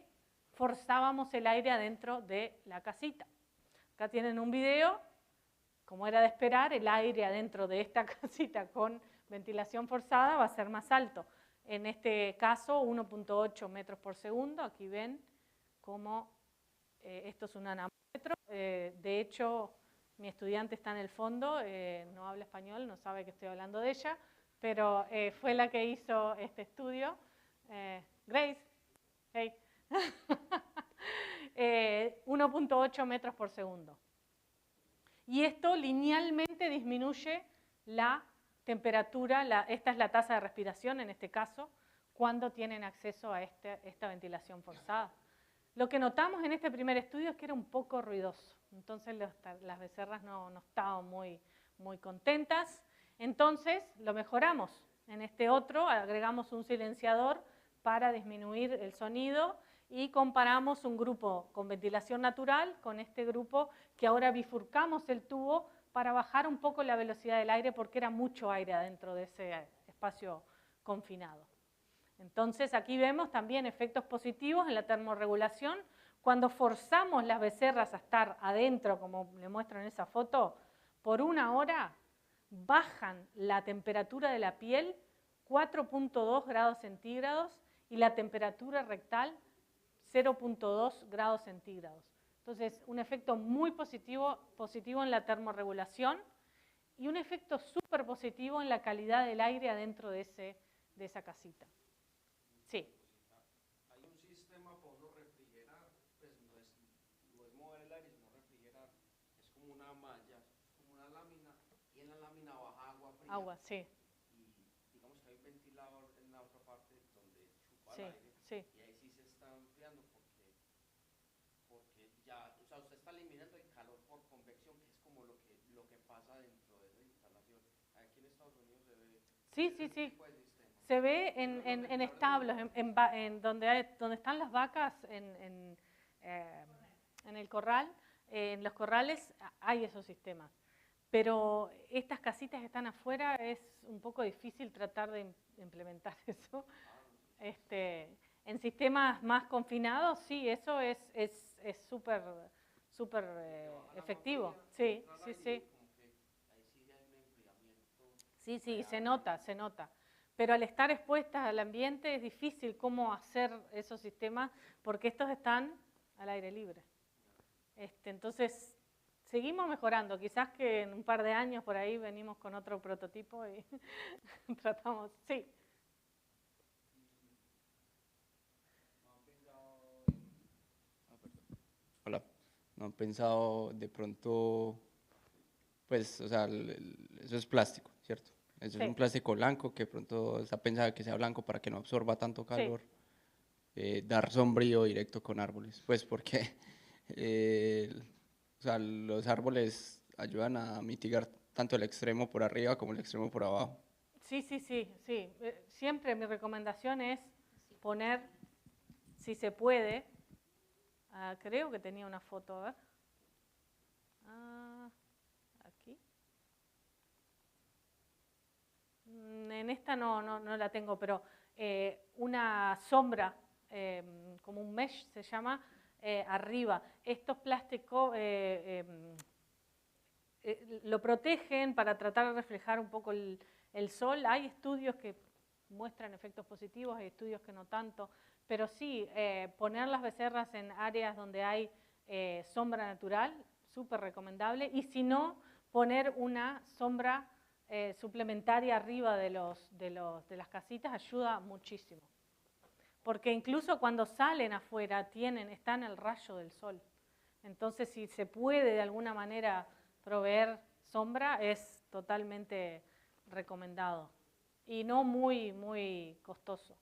[SPEAKER 2] forzábamos el aire adentro de la casita. Acá tienen un video, como era de esperar, el aire adentro de esta casita con ventilación forzada va a ser más alto. En este caso, 1.8 metros por segundo. Aquí ven cómo esto es un anemómetro. De hecho, mi estudiante está en el fondo, no habla español, no sabe que estoy hablando de ella, pero fue la que hizo este estudio. Grace, hey. 1.8 metros por segundo. Y esto linealmente disminuye la temperatura, esta es la tasa de respiración en este caso, cuando tienen acceso a esta ventilación forzada. Lo que notamos en este primer estudio es que era un poco ruidoso, entonces las becerras no estaban muy contentas, entonces lo mejoramos. En este otro agregamos un silenciador para disminuir el sonido y comparamos un grupo con ventilación natural con este grupo que ahora bifurcamos el tubo para bajar un poco la velocidad del aire porque era mucho aire adentro de ese espacio confinado. Entonces aquí vemos también efectos positivos en la termorregulación. Cuando forzamos las becerras a estar adentro, como le muestro en esa foto, por 1 hora bajan la temperatura de la piel 4.2 grados centígrados y la temperatura rectal 0.2 grados centígrados. Entonces, un efecto muy positivo en la termorregulación y un efecto súper positivo en la calidad del aire adentro de esa casita. Sí.
[SPEAKER 3] Hay un sistema para uno refrigerar, pues no es mover el aire, sino refrigerar. Es como una malla, es como una lámina, y en la lámina baja agua fría.
[SPEAKER 2] Agua, sí.
[SPEAKER 3] Y digamos que hay un ventilador en la otra parte donde chupa
[SPEAKER 2] Sí,
[SPEAKER 3] el aire.
[SPEAKER 2] sí.
[SPEAKER 3] Y ahí sí se está enfriando porque ya, o sea, usted está eliminando el calor por convección, que es como lo que pasa dentro de esa instalación. Aquí en Estados Unidos se ve
[SPEAKER 2] Sí.
[SPEAKER 3] tipo de sistema.
[SPEAKER 2] Se ve en establos, en donde están las vacas, en el corral, en los corrales hay esos sistemas. Pero estas casitas que están afuera es un poco difícil tratar de implementar eso. En sistemas más confinados, sí, eso es súper efectivo. Sí. Sí, se nota. Pero al estar expuestas al ambiente es difícil cómo hacer esos sistemas porque estos están al aire libre. Entonces, seguimos mejorando. Quizás que en un par de años por ahí venimos con otro prototipo y tratamos. Sí.
[SPEAKER 6] Hola. ¿No han pensado de pronto pues, o sea, eso es plástico, ¿cierto? Eso
[SPEAKER 2] Sí.
[SPEAKER 6] es un plástico blanco que de pronto está pensado que sea blanco para que no absorba tanto calor. Dar sombrío directo con árboles, pues porque o sea, los árboles ayudan a mitigar tanto el extremo por arriba como el extremo por abajo.
[SPEAKER 2] Sí, sí, sí, sí. Siempre mi recomendación es poner, si se puede, creo que tenía una foto, a ver. Aquí. En esta no la tengo, pero una sombra, como un mesh se llama, arriba. Estos plásticos lo protegen para tratar de reflejar un poco el sol. Hay estudios que muestran efectos positivos, hay estudios que no tanto, pero sí, poner las becerras en áreas donde hay sombra natural, súper recomendable, y si no, poner una sombra suplementaria arriba de las casitas ayuda muchísimo. Porque incluso cuando salen afuera están al rayo del sol. Entonces, si se puede de alguna manera proveer sombra, es totalmente recomendado. Y no muy, muy costoso.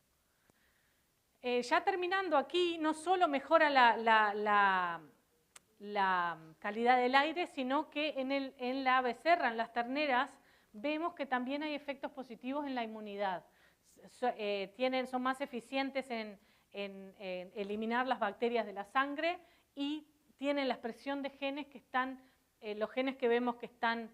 [SPEAKER 2] Ya terminando aquí, no solo mejora la calidad del aire, sino que en la becerra, en las terneras, vemos que también hay efectos positivos en la inmunidad. Son más eficientes en eliminar las bacterias de la sangre y tienen la expresión de genes que están, los genes que vemos que están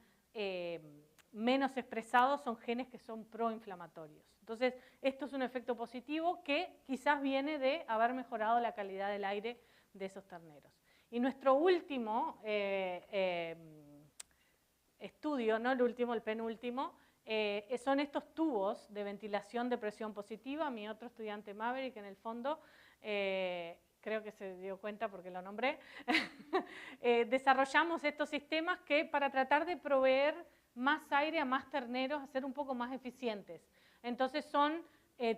[SPEAKER 2] menos expresados son genes que son proinflamatorios. Entonces, esto es un efecto positivo que quizás viene de haber mejorado la calidad del aire de esos terneros. Y nuestro último estudio, no el último, el penúltimo, son estos tubos de ventilación de presión positiva. Mi otro estudiante Maverick, en el fondo, creo que se dio cuenta porque lo nombré, desarrollamos estos sistemas que para tratar de proveer más aire a más terneros, hacer un poco más eficientes. Entonces son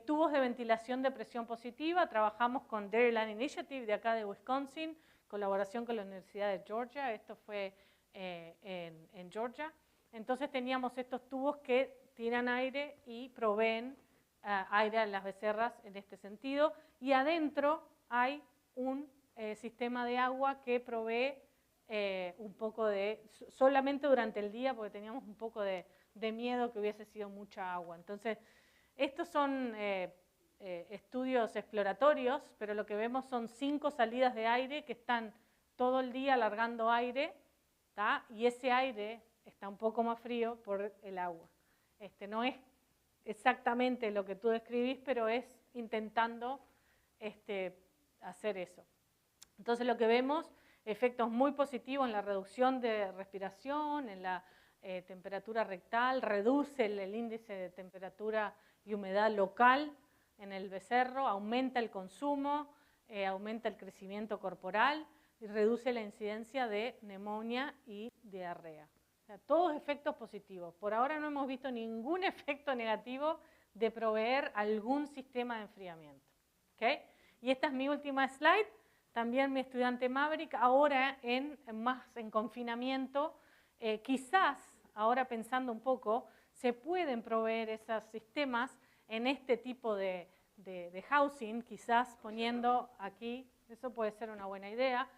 [SPEAKER 2] tubos de ventilación de presión positiva. Trabajamos con Dairyland Initiative de acá de Wisconsin, colaboración con la Universidad de Georgia. Esto fue en Georgia. Entonces teníamos estos tubos que tiran aire y proveen aire a las becerras en este sentido. Y adentro hay un sistema de agua que provee un poco de, solamente durante el día, porque teníamos un poco de miedo que hubiese sido mucha agua. Entonces, estos son estudios exploratorios, pero lo que vemos son 5 salidas de aire que están todo el día alargando aire, ¿tá? Y ese aire está un poco más frío por el agua. No es exactamente lo que tú describís, pero es intentando hacer eso. Entonces lo que vemos, efectos muy positivos en la reducción de respiración, en la temperatura rectal, reduce el índice de temperatura y humedad local en el becerro, aumenta el consumo, aumenta el crecimiento corporal y reduce la incidencia de neumonía y diarrea. O sea, todos efectos positivos. Por ahora no hemos visto ningún efecto negativo de proveer algún sistema de enfriamiento. ¿Okay? Y esta es mi última slide. También mi estudiante Maverick, ahora más en confinamiento, quizás, ahora pensando un poco, se pueden proveer esos sistemas en este tipo de housing, quizás poniendo aquí, eso puede ser una buena idea,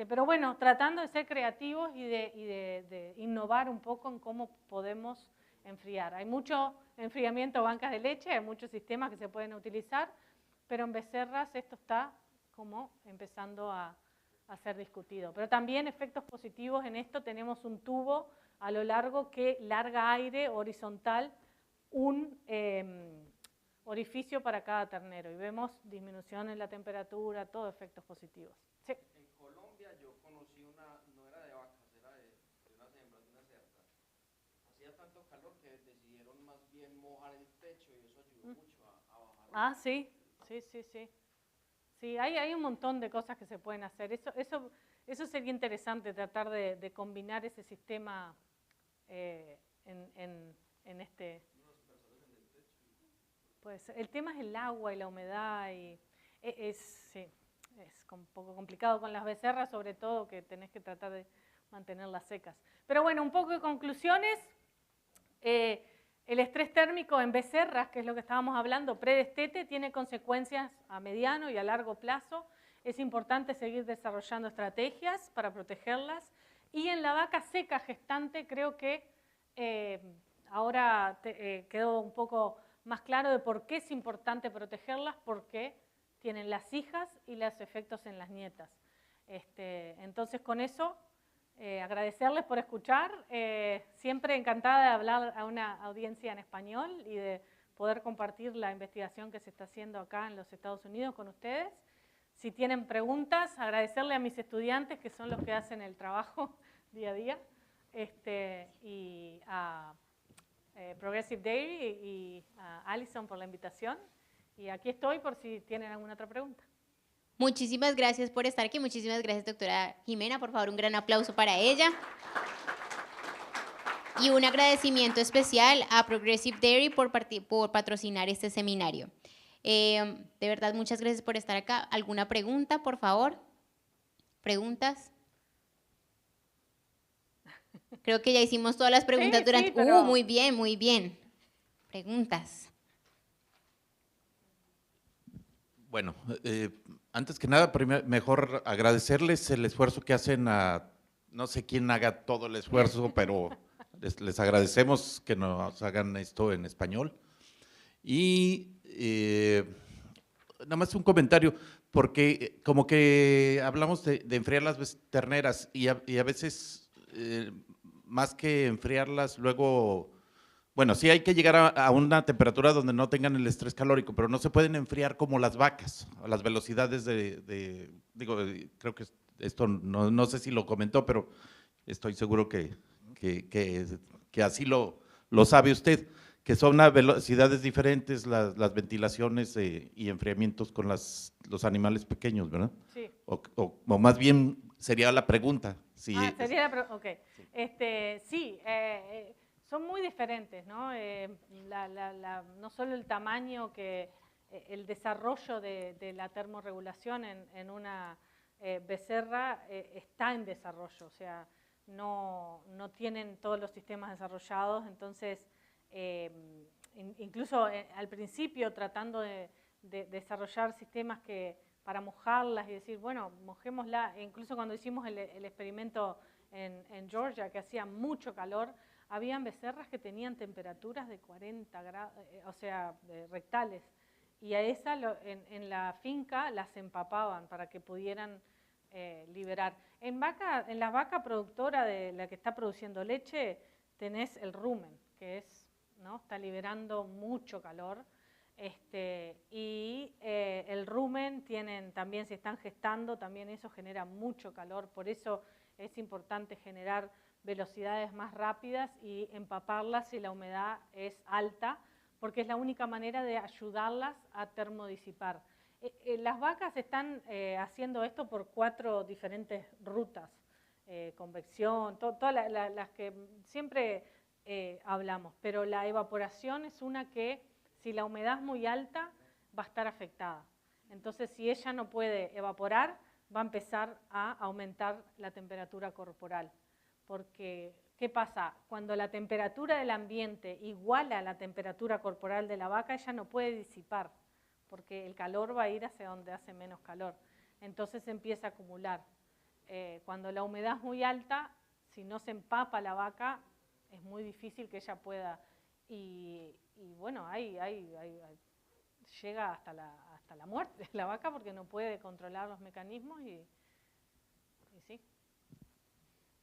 [SPEAKER 2] pero bueno, tratando de ser creativos y de innovar un poco en cómo podemos enfriar. Hay mucho enfriamiento, bancas de leche, hay muchos sistemas que se pueden utilizar, pero en becerras esto está como empezando a ser discutido. Pero también efectos positivos en esto, tenemos un tubo a lo largo que larga aire horizontal, un orificio para cada ternero, y vemos disminución en la temperatura, todo efectos positivos. Sí.
[SPEAKER 3] En Colombia yo conocí una, no era de vacas, era de unas hembras, de unas cerdas. Hacía tanto calor que decidieron más bien mojar el techo y eso ayudó mucho a bajar.
[SPEAKER 2] Ah, sí, sí, sí, sí. Sí, hay un montón de cosas que se pueden hacer. Eso sería interesante, tratar de combinar ese sistema en este... Pues el tema es el agua y la humedad y sí, es un poco complicado con las becerras, sobre todo que tenés que tratar de mantenerlas secas. Pero bueno, un poco de conclusiones. El estrés térmico en becerras, que es lo que estábamos hablando, predestete, tiene consecuencias a mediano y a largo plazo. Es importante seguir desarrollando estrategias para protegerlas. Y en la vaca seca gestante creo que ahora quedó un poco más claro de por qué es importante protegerlas, porque tienen las hijas y los efectos en las nietas. Entonces con eso, agradecerles por escuchar, siempre encantada de hablar a una audiencia en español y de poder compartir la investigación que se está haciendo acá en los Estados Unidos con ustedes. Si tienen preguntas, agradecerle a mis estudiantes que son los que hacen el trabajo día a día, y a Progressive Dairy y a Alison por la invitación. Y aquí estoy por si tienen alguna otra pregunta.
[SPEAKER 1] Muchísimas gracias por estar aquí. Muchísimas gracias, doctora Jimena. Por favor, un gran aplauso para ella. Y un agradecimiento especial a Progressive Dairy por patrocinar este seminario. De verdad, muchas gracias por estar acá. ¿Alguna pregunta, por favor? ¿Preguntas? Creo que ya hicimos todas las preguntas durante...
[SPEAKER 2] Sí, pero...
[SPEAKER 1] muy bien, muy bien. Preguntas.
[SPEAKER 5] Bueno, antes que nada, mejor agradecerles el esfuerzo que hacen a, no sé quién haga todo el esfuerzo, pero les agradecemos que nos hagan esto en español. Y nada más un comentario, porque como que hablamos de enfriar las terneras y a veces, más que enfriarlas, luego… Bueno, sí hay que llegar a una temperatura donde no tengan el estrés calórico, pero no se pueden enfriar como las vacas, a las velocidades creo que esto no sé si lo comentó, pero estoy seguro que así lo sabe usted, que son a velocidades diferentes las ventilaciones y enfriamientos con los animales pequeños, ¿verdad?
[SPEAKER 2] Sí.
[SPEAKER 5] O más bien sería la pregunta. Si
[SPEAKER 2] sería la pregunta, ok. Sí. Son muy diferentes, ¿no? No solo el tamaño, el desarrollo de la termorregulación en una becerra está en desarrollo, o sea, no tienen todos los sistemas desarrollados, entonces incluso al principio tratando de desarrollar sistemas para mojarlas y decir, bueno, mojémosla, incluso cuando hicimos el experimento en Georgia, que hacía mucho calor, habían becerras que tenían temperaturas de 40 grados, o sea, rectales, y a esa en la finca las empapaban para que pudieran liberar. En la vaca productora de la que está produciendo leche tenés el rumen, que ¿no? Está liberando mucho calor, y el rumen también, si están gestando, también eso genera mucho calor, por eso es importante generar velocidades más rápidas y empaparlas si la humedad es alta, porque es la única manera de ayudarlas a termodisipar. Las vacas están haciendo esto por 4 diferentes rutas, convección, todas las que siempre hablamos, pero la evaporación es una que, si la humedad es muy alta, va a estar afectada. Entonces, si ella no puede evaporar, va a empezar a aumentar la temperatura corporal. Porque, ¿qué pasa? Cuando la temperatura del ambiente iguala a la temperatura corporal de la vaca, ella no puede disipar, porque el calor va a ir hacia donde hace menos calor. Entonces se empieza a acumular. Cuando la humedad es muy alta, si no se empapa la vaca, es muy difícil que ella pueda. Y bueno, llega hasta la muerte de la vaca porque no puede controlar los mecanismos y sí.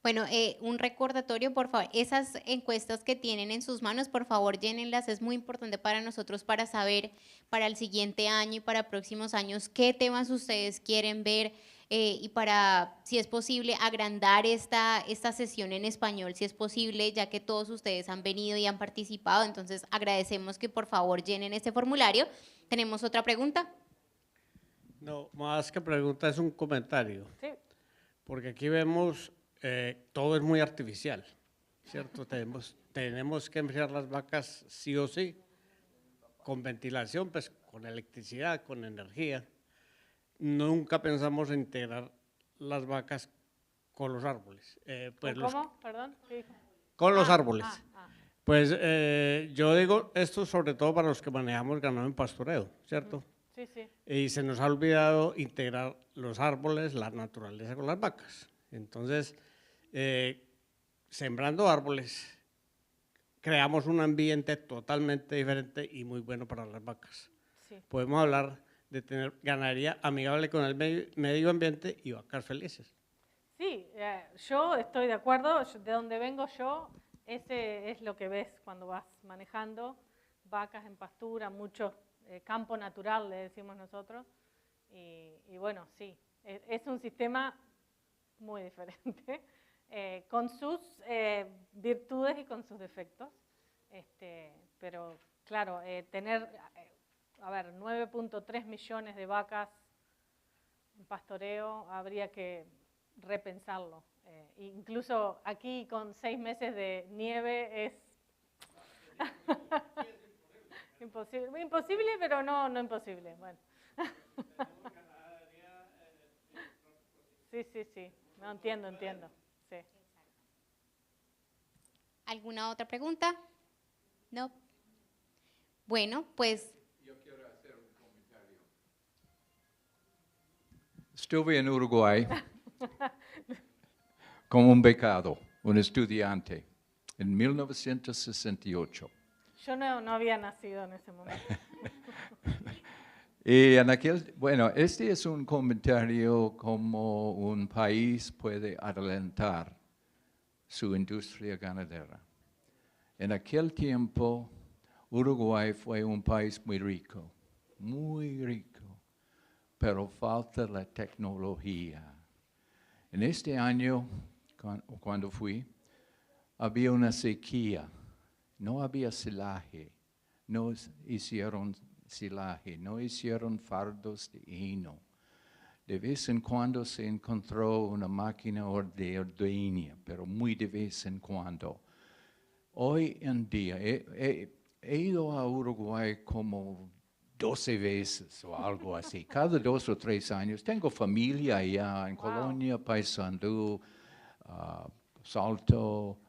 [SPEAKER 1] Bueno, un recordatorio, por favor, esas encuestas que tienen en sus manos, por favor, llénenlas, es muy importante para nosotros para saber para el siguiente año y para próximos años qué temas ustedes quieren ver y para, si es posible, agrandar esta sesión en español, si es posible, ya que todos ustedes han venido y han participado, entonces agradecemos que por favor llenen este formulario. ¿Tenemos otra pregunta?
[SPEAKER 7] No, más que pregunta, es un comentario.
[SPEAKER 2] Sí.
[SPEAKER 7] Porque aquí vemos… todo es muy artificial, ¿cierto? tenemos que enfriar las vacas sí o sí, con ventilación, pues con electricidad, con energía. Nunca pensamos en integrar las vacas con los árboles. Pues los-
[SPEAKER 2] ¿Cómo? Perdón. ¿Qué dijo?
[SPEAKER 7] con los árboles.
[SPEAKER 2] Ah.
[SPEAKER 7] Pues yo digo esto sobre todo para los que manejamos ganado en pastoreo, ¿cierto?
[SPEAKER 2] Sí, sí.
[SPEAKER 7] Y se nos ha olvidado integrar los árboles, la naturaleza con las vacas. Entonces, sembrando árboles, creamos un ambiente totalmente diferente y muy bueno para las vacas.
[SPEAKER 2] Sí.
[SPEAKER 7] Podemos hablar de tener ganadería amigable con el medio ambiente y vacas felices.
[SPEAKER 2] Sí, yo estoy de acuerdo. De donde vengo yo, ese es lo que ves cuando vas manejando. Vacas en pastura, mucho campo natural, le decimos nosotros. Y bueno, sí, es un sistema muy diferente, con sus virtudes y con sus defectos. Pero claro, tener, a ver, 9.3 millones de vacas en pastoreo, habría que repensarlo. Incluso aquí con 6 meses de nieve es imposible. Imposible, pero no imposible. Bueno. Sí. No, entiendo. Sí.
[SPEAKER 1] ¿Alguna otra pregunta? No. Bueno, pues
[SPEAKER 8] Estuve en Uruguay como un becado, un estudiante, en 1968.
[SPEAKER 2] Yo no había nacido en ese momento.
[SPEAKER 8] Y en bueno, este es un comentario como un país puede adelantar su industria ganadera. En aquel tiempo, Uruguay fue un país muy rico, pero falta la tecnología. En este año, cuando fui, había una sequía, no había silaje, no hicieron silaje, no hicieron fardos de heno. De vez en cuando se encontró una máquina de ordeña, pero muy de vez en cuando. Hoy en día, he ido a Uruguay como 12 veces o algo así, cada 2 o 3 años. Tengo familia allá en Colonia, Paysandú, Salto,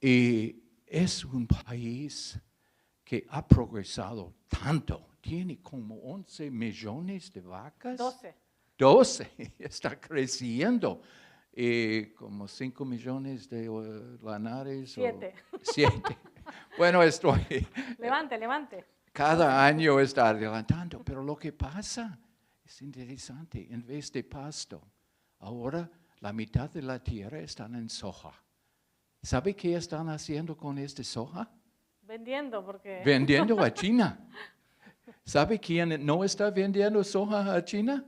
[SPEAKER 8] y es un país que ha progresado tanto. Tiene como 11 millones de vacas. 12, está creciendo. Como 5 millones de lanares.
[SPEAKER 2] 7.
[SPEAKER 8] 7. Bueno,
[SPEAKER 2] Levante.
[SPEAKER 8] Cada año está adelantando, pero lo que pasa es interesante. En vez de pasto, ahora la mitad de la tierra está en soja. ¿Sabe qué están haciendo con esta soja?
[SPEAKER 2] Vendiendo, porque...
[SPEAKER 8] Vendiendo a China. ¿Sabe quién no está vendiendo soja a China?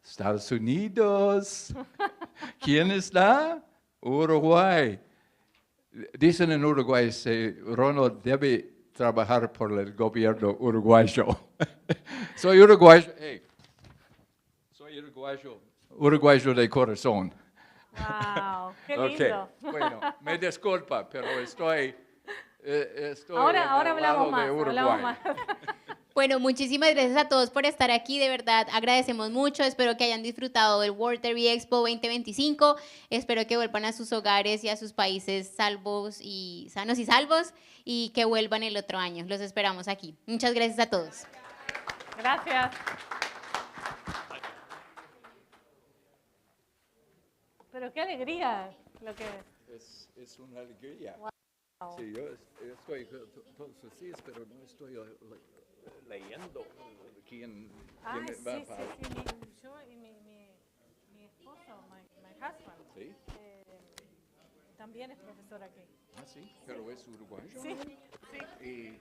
[SPEAKER 8] Estados Unidos. ¿Quién está? Uruguay. Dicen en Uruguay que Ronald debe trabajar por el gobierno uruguayo. Soy uruguayo. Hey, soy uruguayo de corazón.
[SPEAKER 2] ¡Wow! ¡Qué
[SPEAKER 8] Okay.
[SPEAKER 2] lindo!
[SPEAKER 8] Bueno, me disculpa, pero estoy
[SPEAKER 2] Ahora
[SPEAKER 8] en el lado de
[SPEAKER 2] hablamos
[SPEAKER 8] Uruguay.
[SPEAKER 2] más.
[SPEAKER 1] bueno, muchísimas gracias a todos por estar aquí, de verdad agradecemos mucho, espero que hayan disfrutado del World Dairy Expo 2025, espero que vuelvan a sus hogares y a sus países sanos y salvos y que vuelvan el otro año, los esperamos aquí. Muchas gracias a todos.
[SPEAKER 2] Gracias. Pero qué alegría lo que es.
[SPEAKER 8] Es una alegría.
[SPEAKER 2] Wow.
[SPEAKER 8] Sí, yo estoy todos los días, pero no estoy leyendo quién
[SPEAKER 2] Ah,
[SPEAKER 8] va
[SPEAKER 2] sí. Yo y mi esposo, my husband,
[SPEAKER 8] ¿Sí?
[SPEAKER 2] también es profesor aquí.
[SPEAKER 8] Ah, sí, pero es uruguayo.
[SPEAKER 2] Sí.
[SPEAKER 8] ¿Y